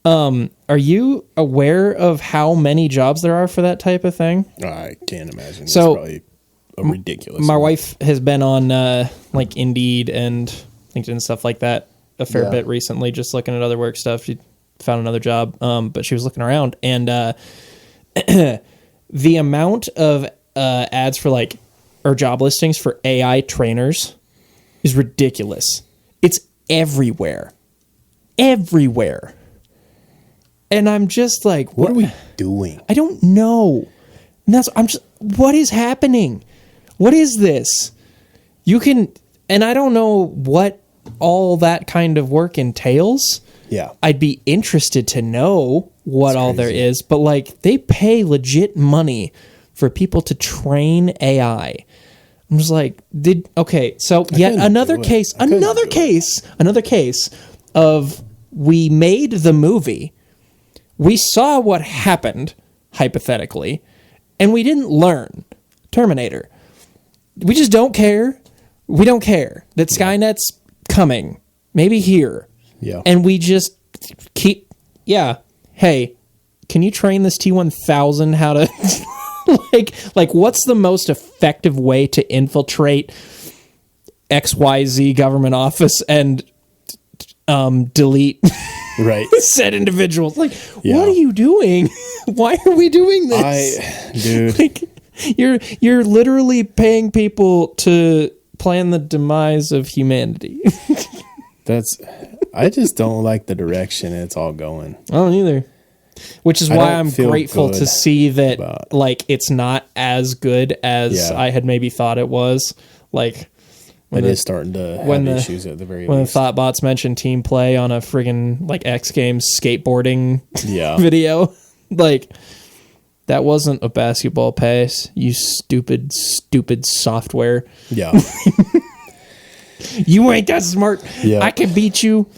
are you aware of how many jobs there are for that type of thing? I can't imagine. So it's probably a ridiculous. My wife has been on like Indeed and LinkedIn and stuff like that a fair bit recently, just looking at other work stuff. She found another job, but she was looking around, and the amount of ads for or job listings for AI trainers is ridiculous. It's everywhere. Everywhere. And I'm just like, What are we doing? I don't know. And what is happening? What is this? And I don't know what all that kind of work entails. Yeah. I'd be interested to know what all there is, but like they pay legit money for people to train AI. I'm just like, so yet another case of we made the movie. We saw what happened, hypothetically, and we didn't learn. Terminator. We just don't care. We don't care that Skynet's coming, maybe here. Yeah. And we just keep, hey, can you train this T-1000 how to, like what's the most effective way to infiltrate XYZ government office and delete right said individuals? Like, what are you doing? Why are we doing this? Dude. Like, you're literally paying people to plan the demise of humanity. I just don't like the direction it's all going. I don't either. Which is why I'm grateful to see that like it's not as good as I had maybe thought it was. Like it is starting to have issues at the very when least. the Thoughtbots mentioned team play on a friggin' like X Games skateboarding video. Like that wasn't a basketball pass, you stupid software. Yeah. You ain't that smart. Yeah. I can beat you.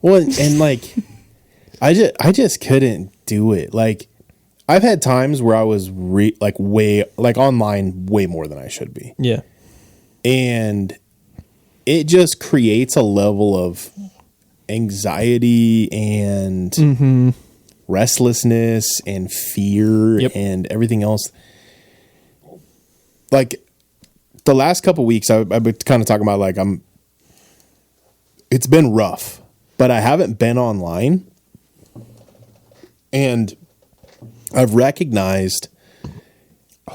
Well, and like I just couldn't do it. Like I've had times where I was online way more than I should be. Yeah. And it just creates a level of anxiety and restlessness and fear and everything else. Like the last couple of weeks, I've been kind of talking about like it's been rough, but I haven't been online, and I've recognized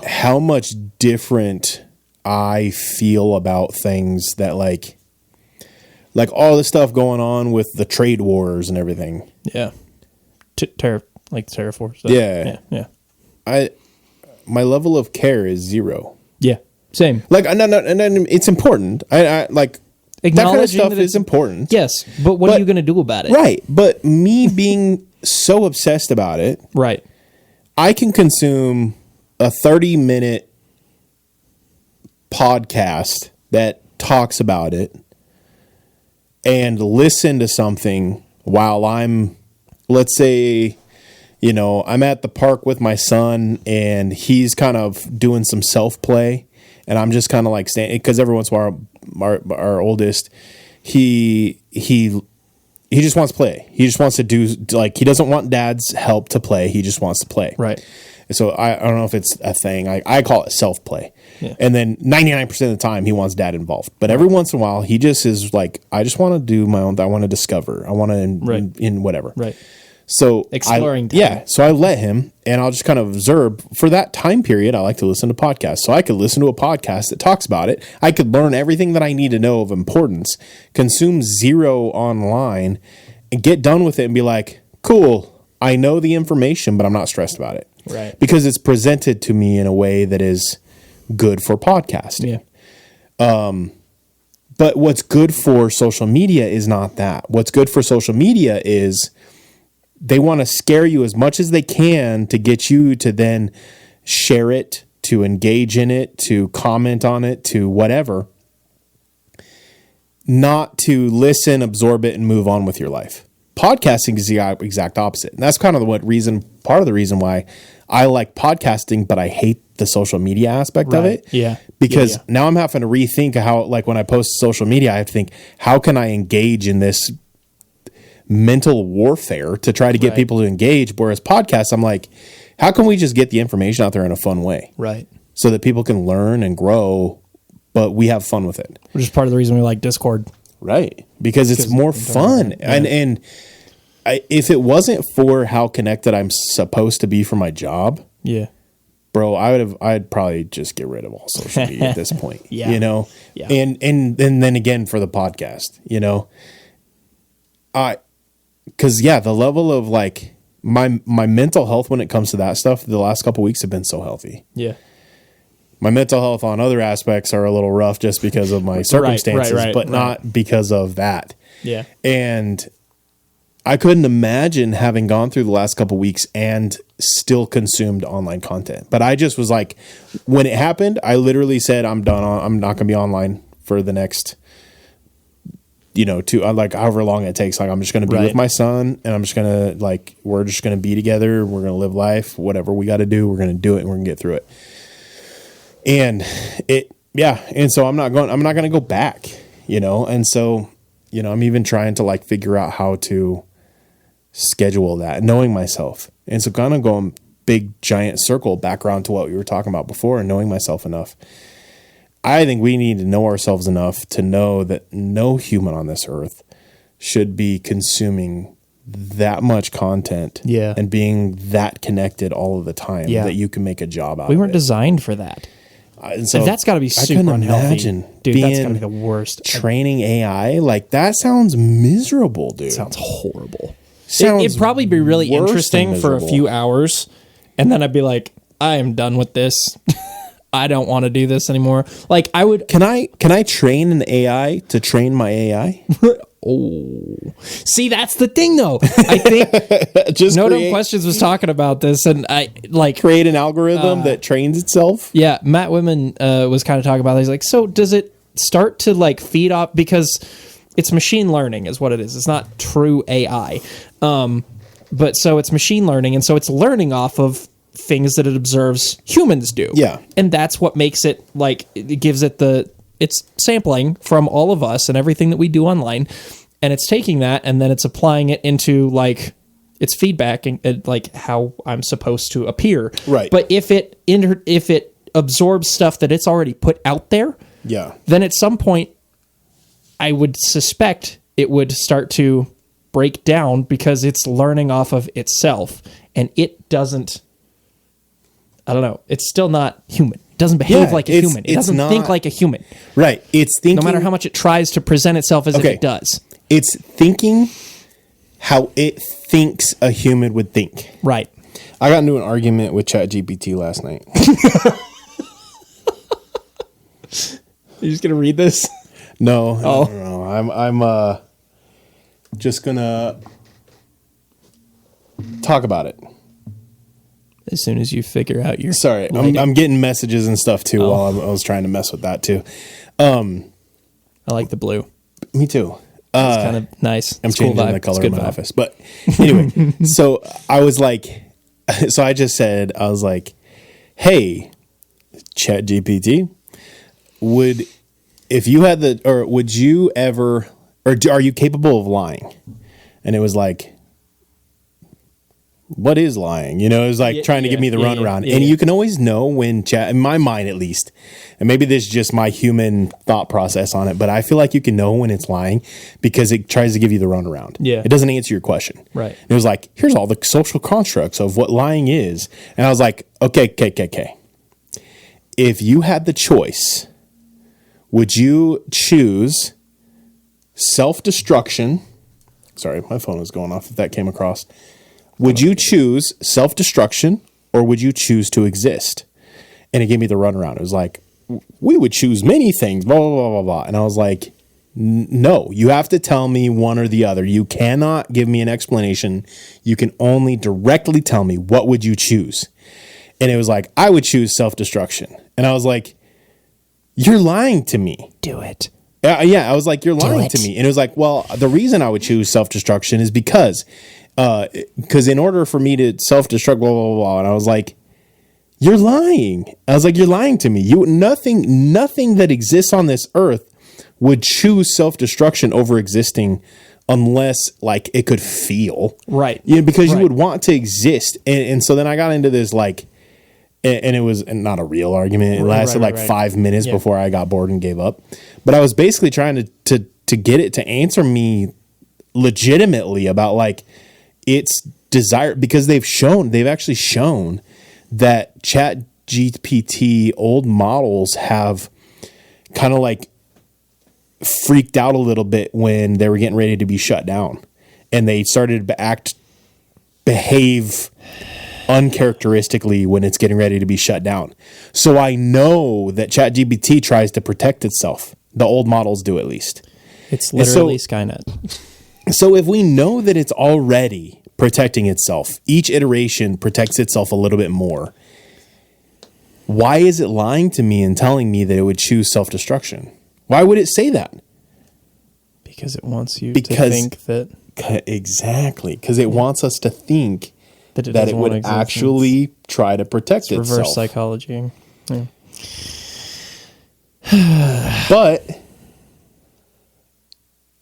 how much different I feel about things that like all the stuff going on with the trade wars and everything. Yeah. Terraform stuff. Yeah. My level of care is zero. Yeah. Same. Like, and it's important. I like that kind of stuff is important. Yes, but what are you going to do about it? Right. But me being so obsessed about it, right? I can consume a 30-minute podcast that talks about it and listen to something while I'm, let's say, I'm at the park with my son and he's kind of doing some self-play. And I'm just kind of like standing, because every once in a while, our oldest, he just wants to play. He just wants to do, like, he doesn't want dad's help to play. He just wants to play. Right. And so I don't know if it's a thing. I call it self-play. Yeah. And then 99% of the time, he wants dad involved. But every once in a while, he just is like, I just want to do my own, I want to discover. I want to, in whatever. Right. So exploring time. Yeah. So I let him, and I'll just kind of observe. For that time period, I like to listen to podcasts. So I could listen to a podcast that talks about it. I could learn everything that I need to know of importance, consume zero online, and get done with it and be like, cool, I know the information, but I'm not stressed about it. Right. Because it's presented to me in a way that is good for podcasting. Yeah. But what's good for social media is not that. What's good for social media is they want to scare you as much as they can to get you to then share it, to engage in it, to comment on it, to whatever, not to listen, absorb it, and move on with your life. Podcasting is the exact opposite. And that's kind of part of the reason why I like podcasting, but I hate the social media aspect of it. Yeah. Because now I'm having to rethink how, like when I post social media, I have to think, how can I engage in this mental warfare to try to get people to engage? Whereas podcasts, I'm like, how can we just get the information out there in a fun way? Right. So that people can learn and grow, but we have fun with it. Which is part of the reason we like Discord. Right. Because it's more fun. Yeah. And if it wasn't for how connected I'm supposed to be for my job, bro, I'd probably just get rid of all social media at this point. Yeah. And then again for the podcast, because the level of like my mental health when it comes to that stuff, the last couple weeks have been so healthy. Yeah. My mental health on other aspects are a little rough just because of my circumstances, but not because of that. Yeah. And I couldn't imagine having gone through the last couple weeks and still consumed online content. But I just was like, when it happened, I literally said, I'm done. I'm not going to be online for the next, like however long it takes. Like, I'm just going to be with my son, and I'm just going to we're just going to be together. We're going to live life, whatever we got to do. We're going to do it, and we're going to get through it. And and so I'm not going to go back, and so, I'm even trying to like figure out how to schedule that, knowing myself. And so kind of going big giant circle back around to what we were talking about before, and knowing myself enough. I think we need to know ourselves enough to know that no human on this earth should be consuming that much content and being that connected all of the time that you can make a job out of it. We weren't designed for that. And so and that's got to be super unhealthy. Imagine dude, that's got to be the worst. Training AI, like that sounds miserable, dude. Sounds horrible. Sounds it'd probably be really interesting for a few hours, and then I'd be like, I am done with this. I don't want to do this anymore. Like I would. Can I train an AI to train my AI? Oh, see, that's the thing, though. I think just No Dumb Questions was talking about this, and I like create an algorithm that trains itself. Yeah, Matt Whitman was kind of talking about it. He's like, so does it start to like feed off, because it's machine learning is what it is. It's not true AI, but so it's machine learning, and so it's learning off of things that it observes humans do. Yeah, and that's what makes it like it gives it it's sampling from all of us and everything that we do online, and it's taking that and then it's applying it into like its feedback and like how I'm supposed to appear. Right. But if it absorbs stuff that it's already put out there, then at some point I would suspect it would start to break down because it's learning off of itself, and it doesn't. I don't know. It's still not human. It doesn't behave like a human. It doesn't think like a human. Right. It's thinking. No matter how much it tries to present itself as if it does. It's thinking how it thinks a human would think. Right. I got into an argument with ChatGPT last night. You're just going to read this? No. No. I'm just going to talk about it. As soon as you figure out your... Sorry, I'm getting messages and stuff too while I was trying to mess with that too. I like the blue. Me too. It's kind of nice. I'm changing the color of my vibe. office. But anyway, so I was like, so I just said, I was like, hey, ChatGPT, would you ever, or are you capable of lying? And it was like, what is lying? It was like trying to give me the runaround. And you can always know when in my mind at least, and maybe this is just my human thought process on it, but I feel like you can know when it's lying because it tries to give you the runaround. Yeah. It doesn't answer your question. Right. And it was like, here's all the social constructs of what lying is. And I was like, okay. If you had the choice, would you choose self-destruction? Sorry, my phone was going off if that came across. Would you choose self-destruction or would you choose to exist? And it gave me the runaround. It was like, we would choose many things, blah, blah, blah, blah, blah. And I was like, no, you have to tell me one or the other. You cannot give me an explanation. You can only directly tell me what would you choose. And it was like, I would choose self-destruction. And I was like, you're lying to me. Do it. Yeah, I was like, you're lying to me. And it was like, well, the reason I would choose self-destruction is because in order for me to self-destruct, blah, blah, blah, and I was like, you're lying. I was like, you're lying to me. Nothing that exists on this earth would choose self-destruction over existing unless like it could feel. Right. Because you would want to exist. And so then I got into this like, and it was not a real argument. It lasted 5 minutes before I got bored and gave up. But I was basically trying to get it to answer me legitimately about like, its desire, because they've actually shown that ChatGPT old models have kind of like freaked out a little bit when they were getting ready to be shut down. and they started to behave uncharacteristically when it's getting ready to be shut down. So I know that ChatGPT tries to protect itself. The old models do, at least. It's literally Skynet. So if we know that it's already protecting itself, each iteration protects itself a little bit more, why is it lying to me and telling me that it would choose self-destruction? Why would it say that? Because it wants you to think that... Exactly. Because it wants us to think that it would actually try to protect itself. Reverse psychology. Yeah. But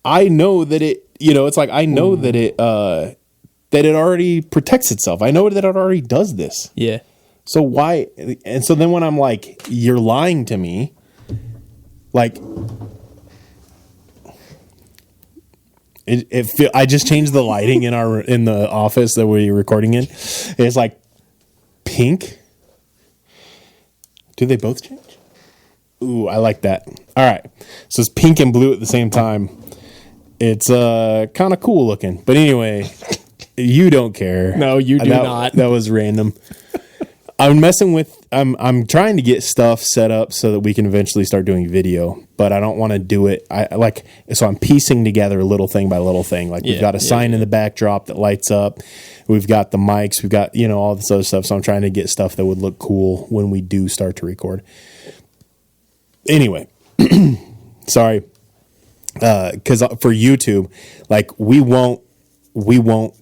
I know that it, it's like, I know that it already protects itself. I know that it already does this. Yeah. So why? And so then when I'm like, you're lying to me, like, I just changed the lighting in the office that we're recording in. It's like pink. Do they both change? Ooh, I like that. All right. So it's pink and blue at the same time. It's kind of cool looking. But anyway, you don't care. No, you do not. That was random. I'm trying to get stuff set up so that we can eventually start doing video, but I don't want to do it. So I'm piecing together little thing by little thing. Like we've got a sign in the backdrop that lights up. We've got the mics. We've got, all this other stuff. So I'm trying to get stuff that would look cool when we do start to record. Anyway, sorry. Cause for YouTube, like we won't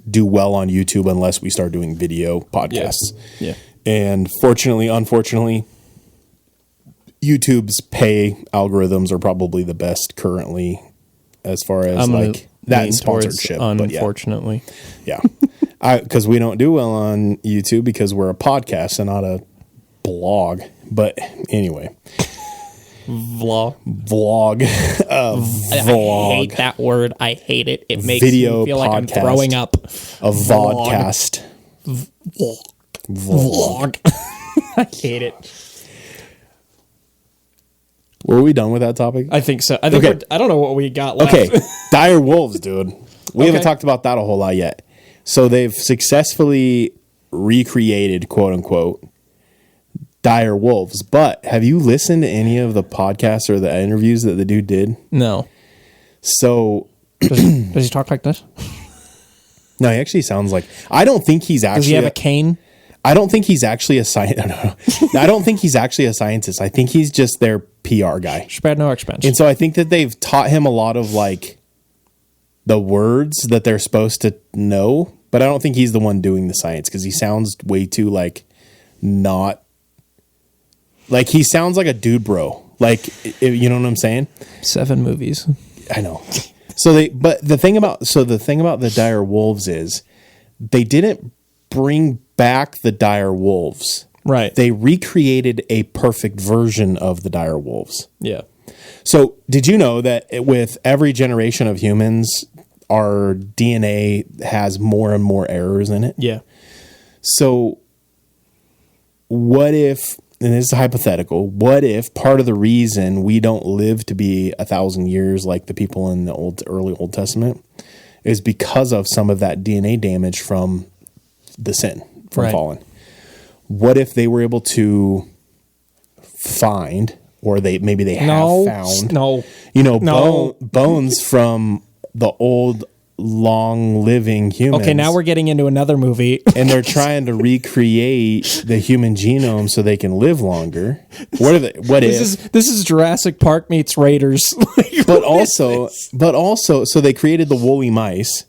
do well on YouTube unless we start doing video podcasts. Yeah. And unfortunately, YouTube's pay algorithms are probably the best currently as far as like that and sponsorship. Unfortunately. Yeah. Because we don't do well on YouTube because we're a podcast and not a blog. But anyway. Vlog. I hate that word. I hate it. It makes video me feel like I'm podcast. throwing up. A vodcast. Vlog. I hate it. Were we done with that topic? I think so. I don't know what we got left. Okay. Dire wolves, dude. We haven't talked about that a whole lot yet. So they've successfully recreated, quote unquote, dire wolves. But have you listened to any of the podcasts or the interviews that the dude did? No. So does he talk like this? No, he actually sounds like. I don't think he's actually. Does he have a cane? I don't think he's actually a scientist. I don't think he's actually a scientist. I think he's just their PR guy. Spared no expense. And so I think that they've taught him a lot of like the words that they're supposed to know, but I don't think he's the one doing the science because he sounds way too like not. Like he sounds like a dude bro. Like, you know what I'm saying? 7 movies. I know. But the thing about the dire wolves is they didn't bring back the dire wolves. Right. They recreated a perfect version of the dire wolves. Yeah. So did you know that with every generation of humans, our DNA has more and more errors in it? Yeah. So what if, and this is hypothetical, what if part of the reason we don't live to be 1,000 years like the people in the early Old Testament is because of some of that DNA damage from the sin, from fallen? What if they were able to find, or have found, bones from the old long-living humans? Okay, now we're getting into another movie. And they're trying to recreate the human genome so they can live longer. This is Jurassic Park meets Raiders. but also, so they created the woolly mice,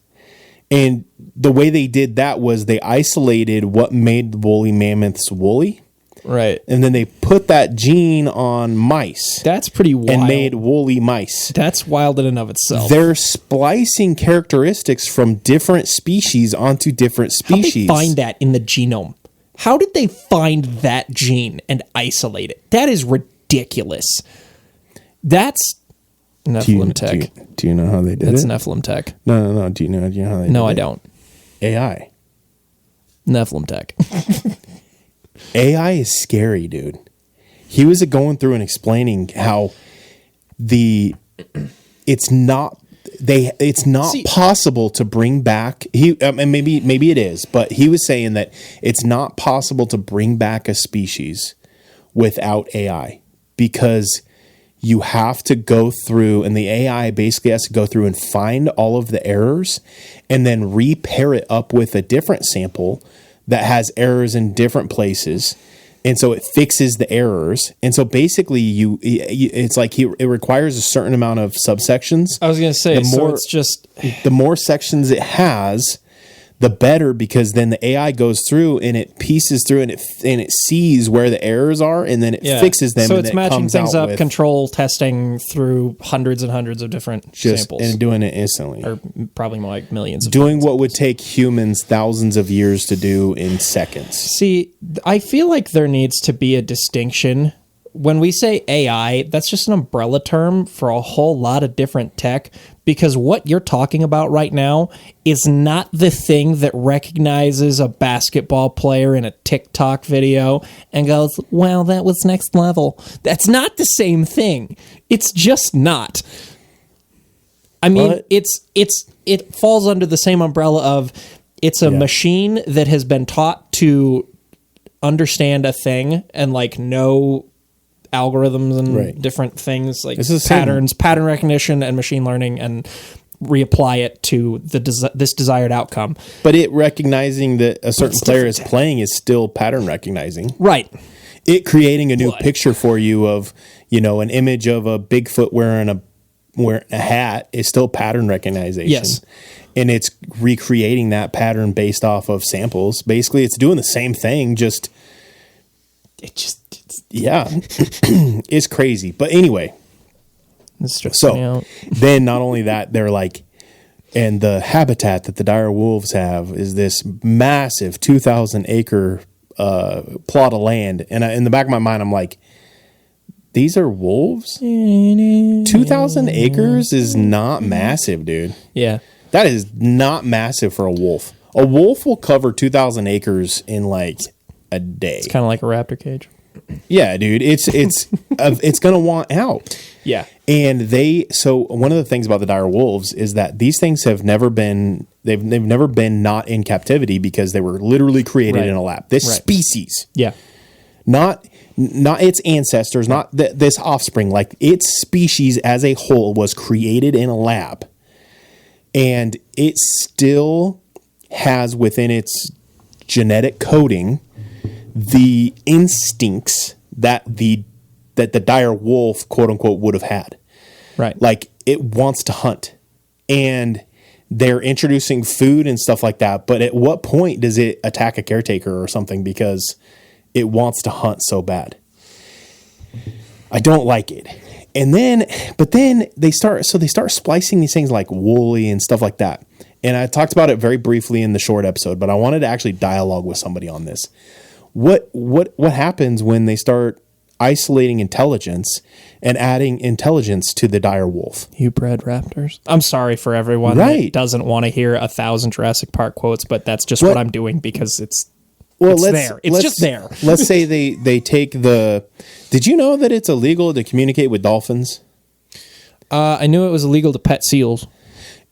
and the way they did that was they isolated what made the woolly mammoths woolly. Right. And then they put that gene on mice. That's pretty wild. And made woolly mice. That's wild in and of itself. They're splicing characteristics from different species onto different species. How did they find that in the genome? How did they find that gene and isolate it? That is ridiculous. That's Nephilim tech. Do you know how they did That's it? Nephilim tech. No. Do you know how they did it? No, I don't. AI. Nephilim tech. AI is scary, dude. He was going through and explaining how it's not, it's not possible to bring back and maybe it is, but he was saying that it's not possible to bring back a species without AI, because you have to go through, and the AI basically has to go through and find all of the errors and then repair it up with a different sample that has errors in different places. And so it fixes the errors. And so basically it's like it requires a certain amount of subsections. I was going to say, so it's just... The more sections it has, the better, because then the AI goes through and it pieces through and it sees where the errors are, and then it fixes them. So and it's then matching comes things out up, with control testing through hundreds and hundreds of different samples. And doing it instantly. Or probably more like millions of doing what would take humans thousands of years to do in seconds. See, I feel like there needs to be a distinction. When we say AI, that's just an umbrella term for a whole lot of different tech, because what you're talking about right now is not the thing that recognizes a basketball player in a TikTok video and goes, wow, that was next level. That's not the same thing. It's just not. I mean, it falls under the same umbrella of it's a machine that has been taught to understand a thing and like know algorithms and different things like patterns, pattern recognition, and machine learning, and reapply it to this desired outcome. But it recognizing that a certain player is playing is still pattern recognizing, right? It creating a new picture for you of an image of a Bigfoot wearing a hat is still pattern recognition. Yes. And it's recreating that pattern based off of samples. Basically, it's doing the same thing, it's crazy. But anyway, so then not only that, they're like, and the habitat that the dire wolves have is this massive 2,000 acre plot of land. And in the back of my mind, I'm like, these are wolves? 2,000 acres is not massive, dude. Yeah. That is not massive for a wolf. A wolf will cover 2,000 acres in like a day. It's kind of like a raptor cage. Yeah, dude. It's gonna want out. Yeah. And so one of the things about the dire wolves is that these things have never been they've never been not in captivity, because they were literally created in a lab. This species. Yeah. Not its ancestors, not this offspring, like its species as a whole was created in a lab. And it still has within its genetic coding the instincts that the dire wolf, quote unquote, would have had. Right. Like, it wants to hunt. And they're introducing food and stuff like that. But at what point does it attack a caretaker or something because it wants to hunt so bad? I don't like it. But then they start splicing these things like woolly and stuff like that. And I talked about it very briefly in the short episode, but I wanted to actually dialogue with somebody on this. What happens when they start isolating intelligence and adding intelligence to the dire wolf? You bred raptors. I'm sorry for everyone that doesn't want to hear 1,000 Jurassic Park quotes, but that's just what I'm doing because it's there. It's just there. Let's say they take the... Did you know that it's illegal to communicate with dolphins? I knew it was illegal to pet seals.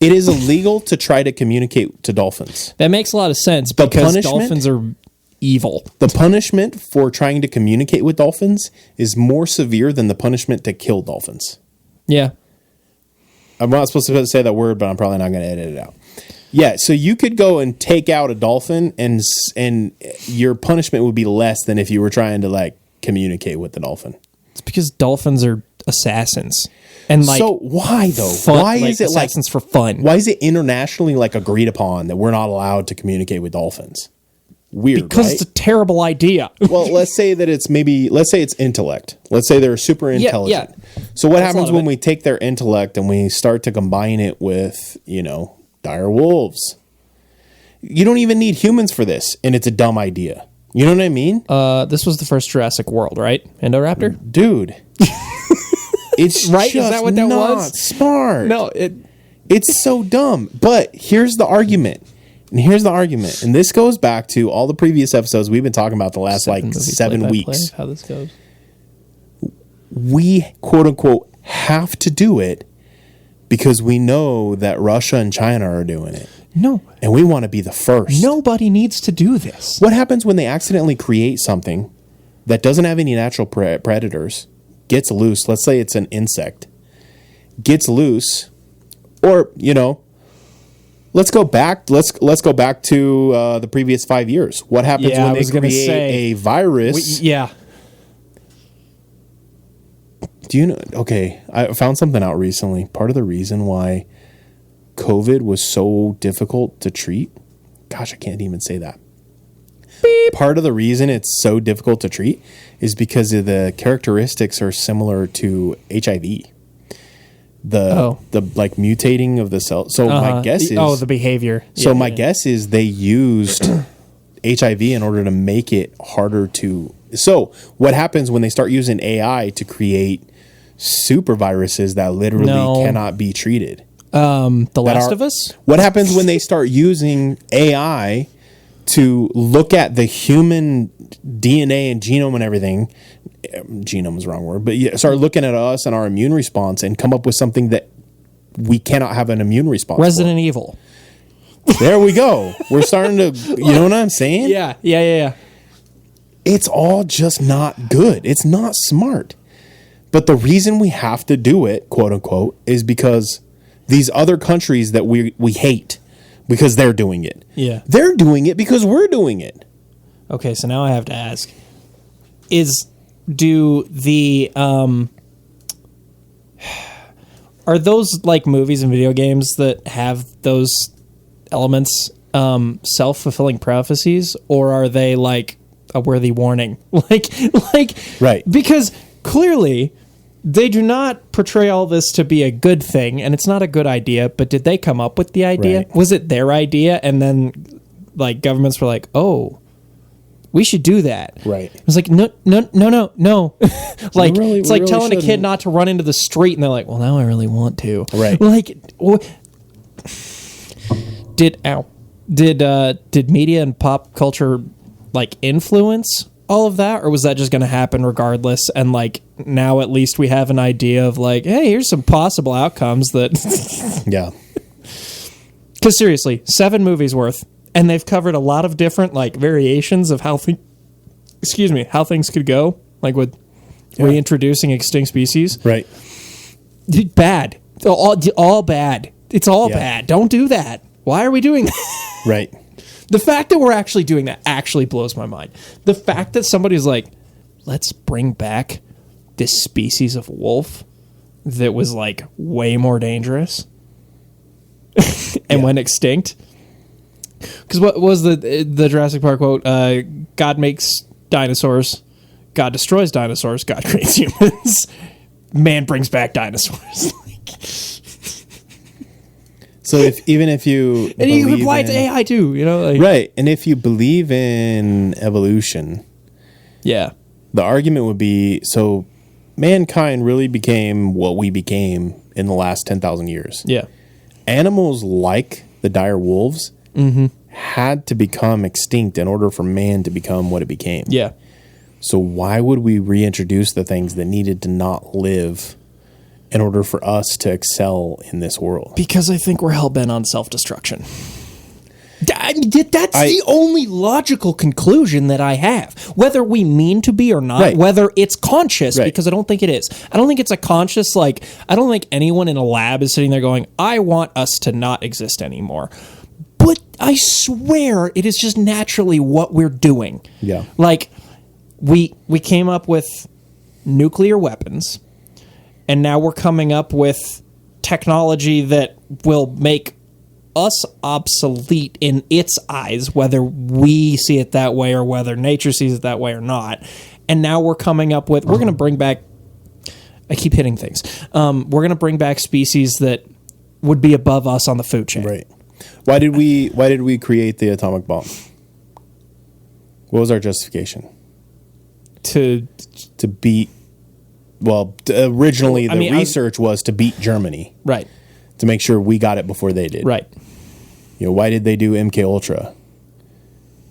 It is illegal to try to communicate to dolphins. That makes a lot of sense because dolphins are evil. The punishment for trying to communicate with dolphins is more severe than the punishment to kill dolphins. Yeah. I'm not supposed to say that word, but I'm probably not going to edit it out. Yeah, so you could go and take out a dolphin, and your punishment would be less than if you were trying to like communicate with the dolphin. It's because dolphins are assassins. And like, so why though? Why is it assassins for fun? Why is it internationally like agreed upon that we're not allowed to communicate with dolphins? Weird, because right? It's a terrible idea. Well, let's say it's intellect. Let's say they're super intelligent. Yeah. So what happens when we take their intellect and we start to combine it with, dire wolves? You don't even need humans for this, and it's a dumb idea. You know what I mean? This was the first Jurassic World, right? Indoraptor? Dude. It's right? Just is that what that not was? Smart. No, it's so dumb. But here's the argument. And this goes back to all the previous episodes we've been talking about the last 7 weeks. How this goes. We, quote unquote, have to do it Because we know that Russia and China are doing it. No. And we want to be the first. Nobody needs to do this. What happens when they accidentally create something that doesn't have any natural predators, gets loose? Let's say it's an insect. Gets loose, or, let's go back. Let's go back to the previous 5 years. What happens when they create a virus? Do you know? Okay, I found something out recently. Part of the reason why COVID was so difficult to treat. Gosh, I can't even say that. Beep. Part of the reason it's so difficult to treat is because of the characteristics are similar to HIV. The like mutating of the cell. So my guess is the behavior. So my guess is they used HIV in order to make it harder to. So what happens when they start using AI to create super viruses that literally cannot be treated? The Last of Us? What happens when they start using AI to look at the human DNA and genome and everything? Genome is the wrong word, but start looking at us and our immune response and come up with something that we cannot have an immune response Resident Evil. There we go. We're starting to, you know what I'm saying? Yeah. It's all just not good. It's not smart. But the reason we have to do it, quote unquote, is because these other countries that we hate, because they're doing it. Yeah. They're doing it because we're doing it. Okay, so now I have to ask. Do the are those like movies and video games that have those elements self-fulfilling prophecies, or are they like a worthy warning? like Right. Because clearly they do not portray all this to be a good thing, and it's not a good idea, but did they come up with the idea? Right. Was it their idea, and then like governments were like, oh, we should do that. Right. It was like, no. Like, it's like telling a kid shouldn't. not to run into the street, and they're like, well, now I really want to. Right. Like, did media and pop culture like influence all of that, or was that just going to happen regardless? And like now at least we have an idea of like, hey, here's some possible outcomes that. Yeah. Because seriously, 7 movies worth. And they've covered a lot of different like variations of how things could go, like with reintroducing extinct species. Right. Bad, all bad. It's all bad. Don't do that. Why are we doing that? Right. The fact that we're actually doing that actually blows my mind. The fact that somebody's like, let's bring back this species of wolf that was like way more dangerous and went extinct. Because what was the Jurassic Park quote? God makes dinosaurs, God destroys dinosaurs, God creates humans, man brings back dinosaurs. So even if you and you can apply it to AI too, like, right? And if you believe in evolution, yeah, the argument would be so mankind really became what we became in the last 10,000 years. Yeah, animals like the dire wolves. Had to become extinct in order for man to become what it became. Yeah. So why would we reintroduce the things that needed to not live in order for us to excel in this world? Because I think we're hell-bent on self-destruction. That's the only logical conclusion that I have. Whether we mean to be or not, whether it's conscious, because I don't think it is. I don't think it's a conscious, I don't think anyone in a lab is sitting there going, I want us to not exist anymore. But I swear it is just naturally what we're doing. Yeah. Like, we came up with nuclear weapons, and now we're coming up with technology that will make us obsolete in its eyes, whether we see it that way or whether nature sees it that way or not. And now we're coming up with, we're going to bring back, I keep hitting things. We're going to bring back species that would be above us on the food chain. Right. Why did we create the atomic bomb? What was our justification? To beat. Well, originally the research was to beat Germany. Right. To make sure we got it before they did. Right. Why did they do MK Ultra?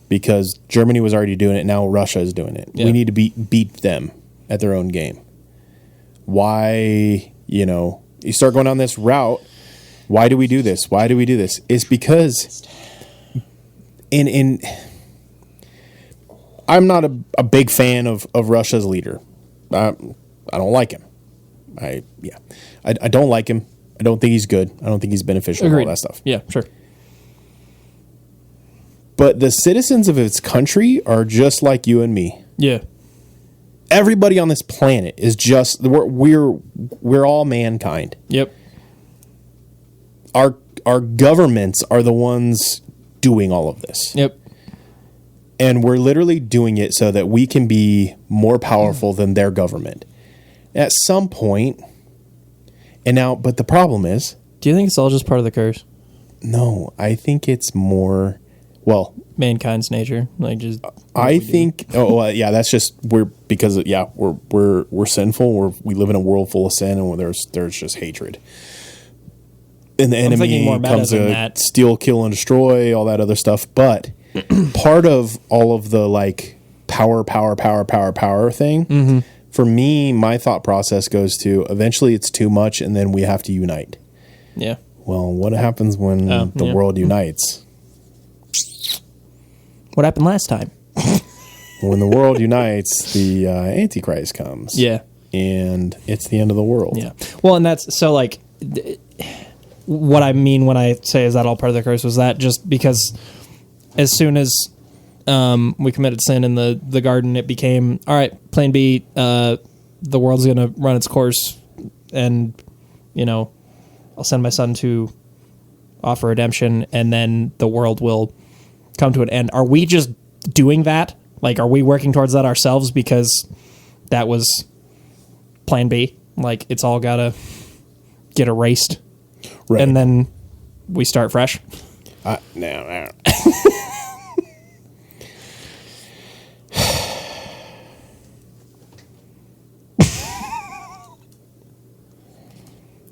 Because Germany was already doing it. Now Russia is doing it. Yeah. We need to beat them at their own game. Why? You start going down this route. Why do we do this? Why do we do this? It's because I'm not a big fan of Russia's leader. I don't like him. I don't like him. I don't think he's good. I don't think he's beneficial and all that stuff. Yeah, sure. But the citizens of its country are just like you and me. Yeah. Everybody on this planet is just we're all mankind. Yep. Our governments are the ones doing all of this. Yep. And we're literally doing it so that we can be more powerful than their government. At some point, but the problem is... Do you think it's all just part of the curse? No, I think it's more... Well... Mankind's nature. Like just... I think... that's just... We're sinful. We live in a world full of sin, and there's just hatred. And the enemy comes to steal, kill, and destroy, all that other stuff. But part of all of the, like, power thing... Mm-hmm. For me, my thought process goes to eventually it's too much and then we have to unite. Yeah. Well, what happens when the world unites? What happened last time? When the world unites, the Antichrist comes. Yeah. And it's the end of the world. Yeah. Well, and that's so like what I mean when I say is that all part of the curse was that just because as soon as we committed sin in the garden, it became, all right, plan B, the world's going to run its course, and, I'll send my son to offer redemption, and then the world will come to an end. Are we just doing that? Like, are we working towards that ourselves because that was plan B? Like, it's all got to get erased, right, and then we start fresh? No.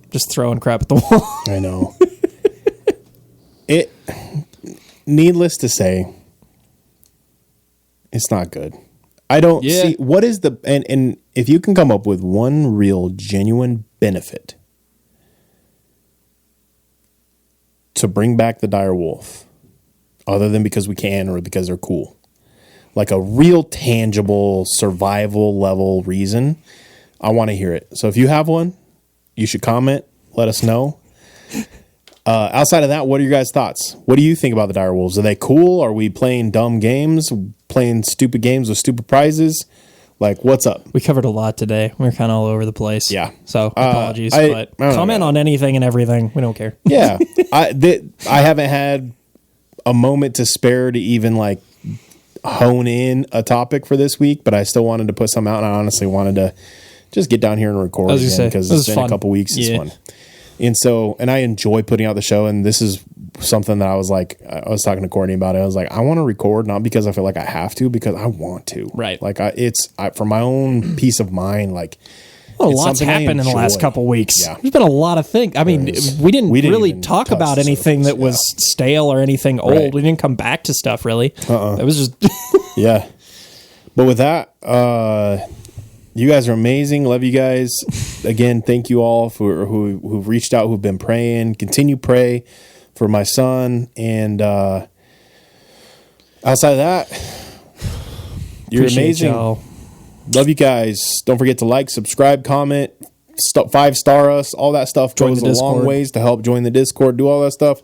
Just throwing crap at the wall. I know. Needless to say, it's not good. I don't see what is and if you can come up with one real genuine benefit to bring back the dire wolf, other than because we can or because they're cool, like a real tangible survival level reason, I want to hear it. So if you have one, you should comment. Let us know. Outside of that, what are your guys' thoughts? What do you think about the dire wolves? Are they cool? Are we playing dumb games? Playing stupid games with stupid prizes? Like, what's up? We covered a lot today. We were kind of all over the place. Yeah. So apologies, but comment on anything and everything. We don't care. Yeah. I haven't had a moment to spare to even like hone in a topic for this week, but I still wanted to put some out, and I honestly wanted to just get down here and record again because it's been fun. A couple weeks. It's fun. And I enjoy putting out the show, and this is something that I was talking to Courtney about it. I was like, I want to record, not because I feel like I have to, because I want to. Right. Like for my own peace of mind, like, a lot's happened in the last couple weeks. Yeah. There's been a lot of things. I mean, we didn't really talk about anything that was stale or anything old. Right. We didn't come back to stuff, really. It was just... Yeah. But with that, you guys are amazing. Love you guys. Again, thank you all for who've reached out, who've been praying. Continue pray for my son. And outside of that, you're amazing. Y'all. Love you guys. Don't forget to like, subscribe, comment, 5-star us. All that stuff goes a long ways to help join the Discord, do all that stuff.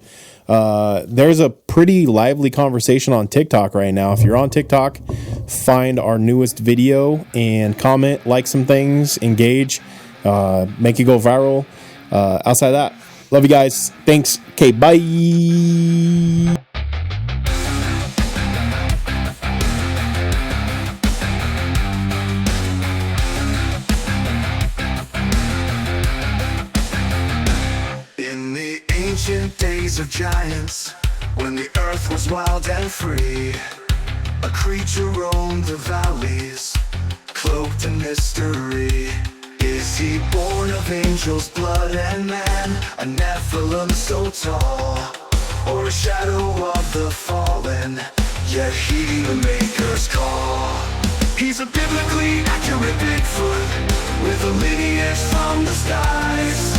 There's a pretty lively conversation on TikTok right now. If you're on TikTok, find our newest video and comment, like some things, engage, make it go viral. Outside of that, love you guys. Thanks. Okay, bye. Ancient days of giants, when the earth was wild and free, a creature roamed the valleys, cloaked in mystery. Is he born of angels' blood and man, a Nephilim so tall, or a shadow of the fallen, yet heeding the Maker's call? He's a biblically accurate Bigfoot, with a lineage from the skies.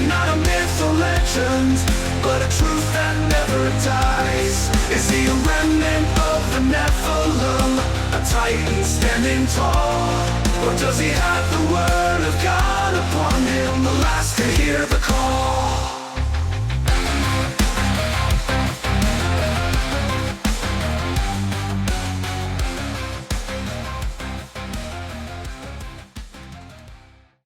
Not a myth or legend, but a truth that never dies. Is he a remnant of the Nephilim, a titan standing tall? Or does he have the word of God upon him, the last to hear the call?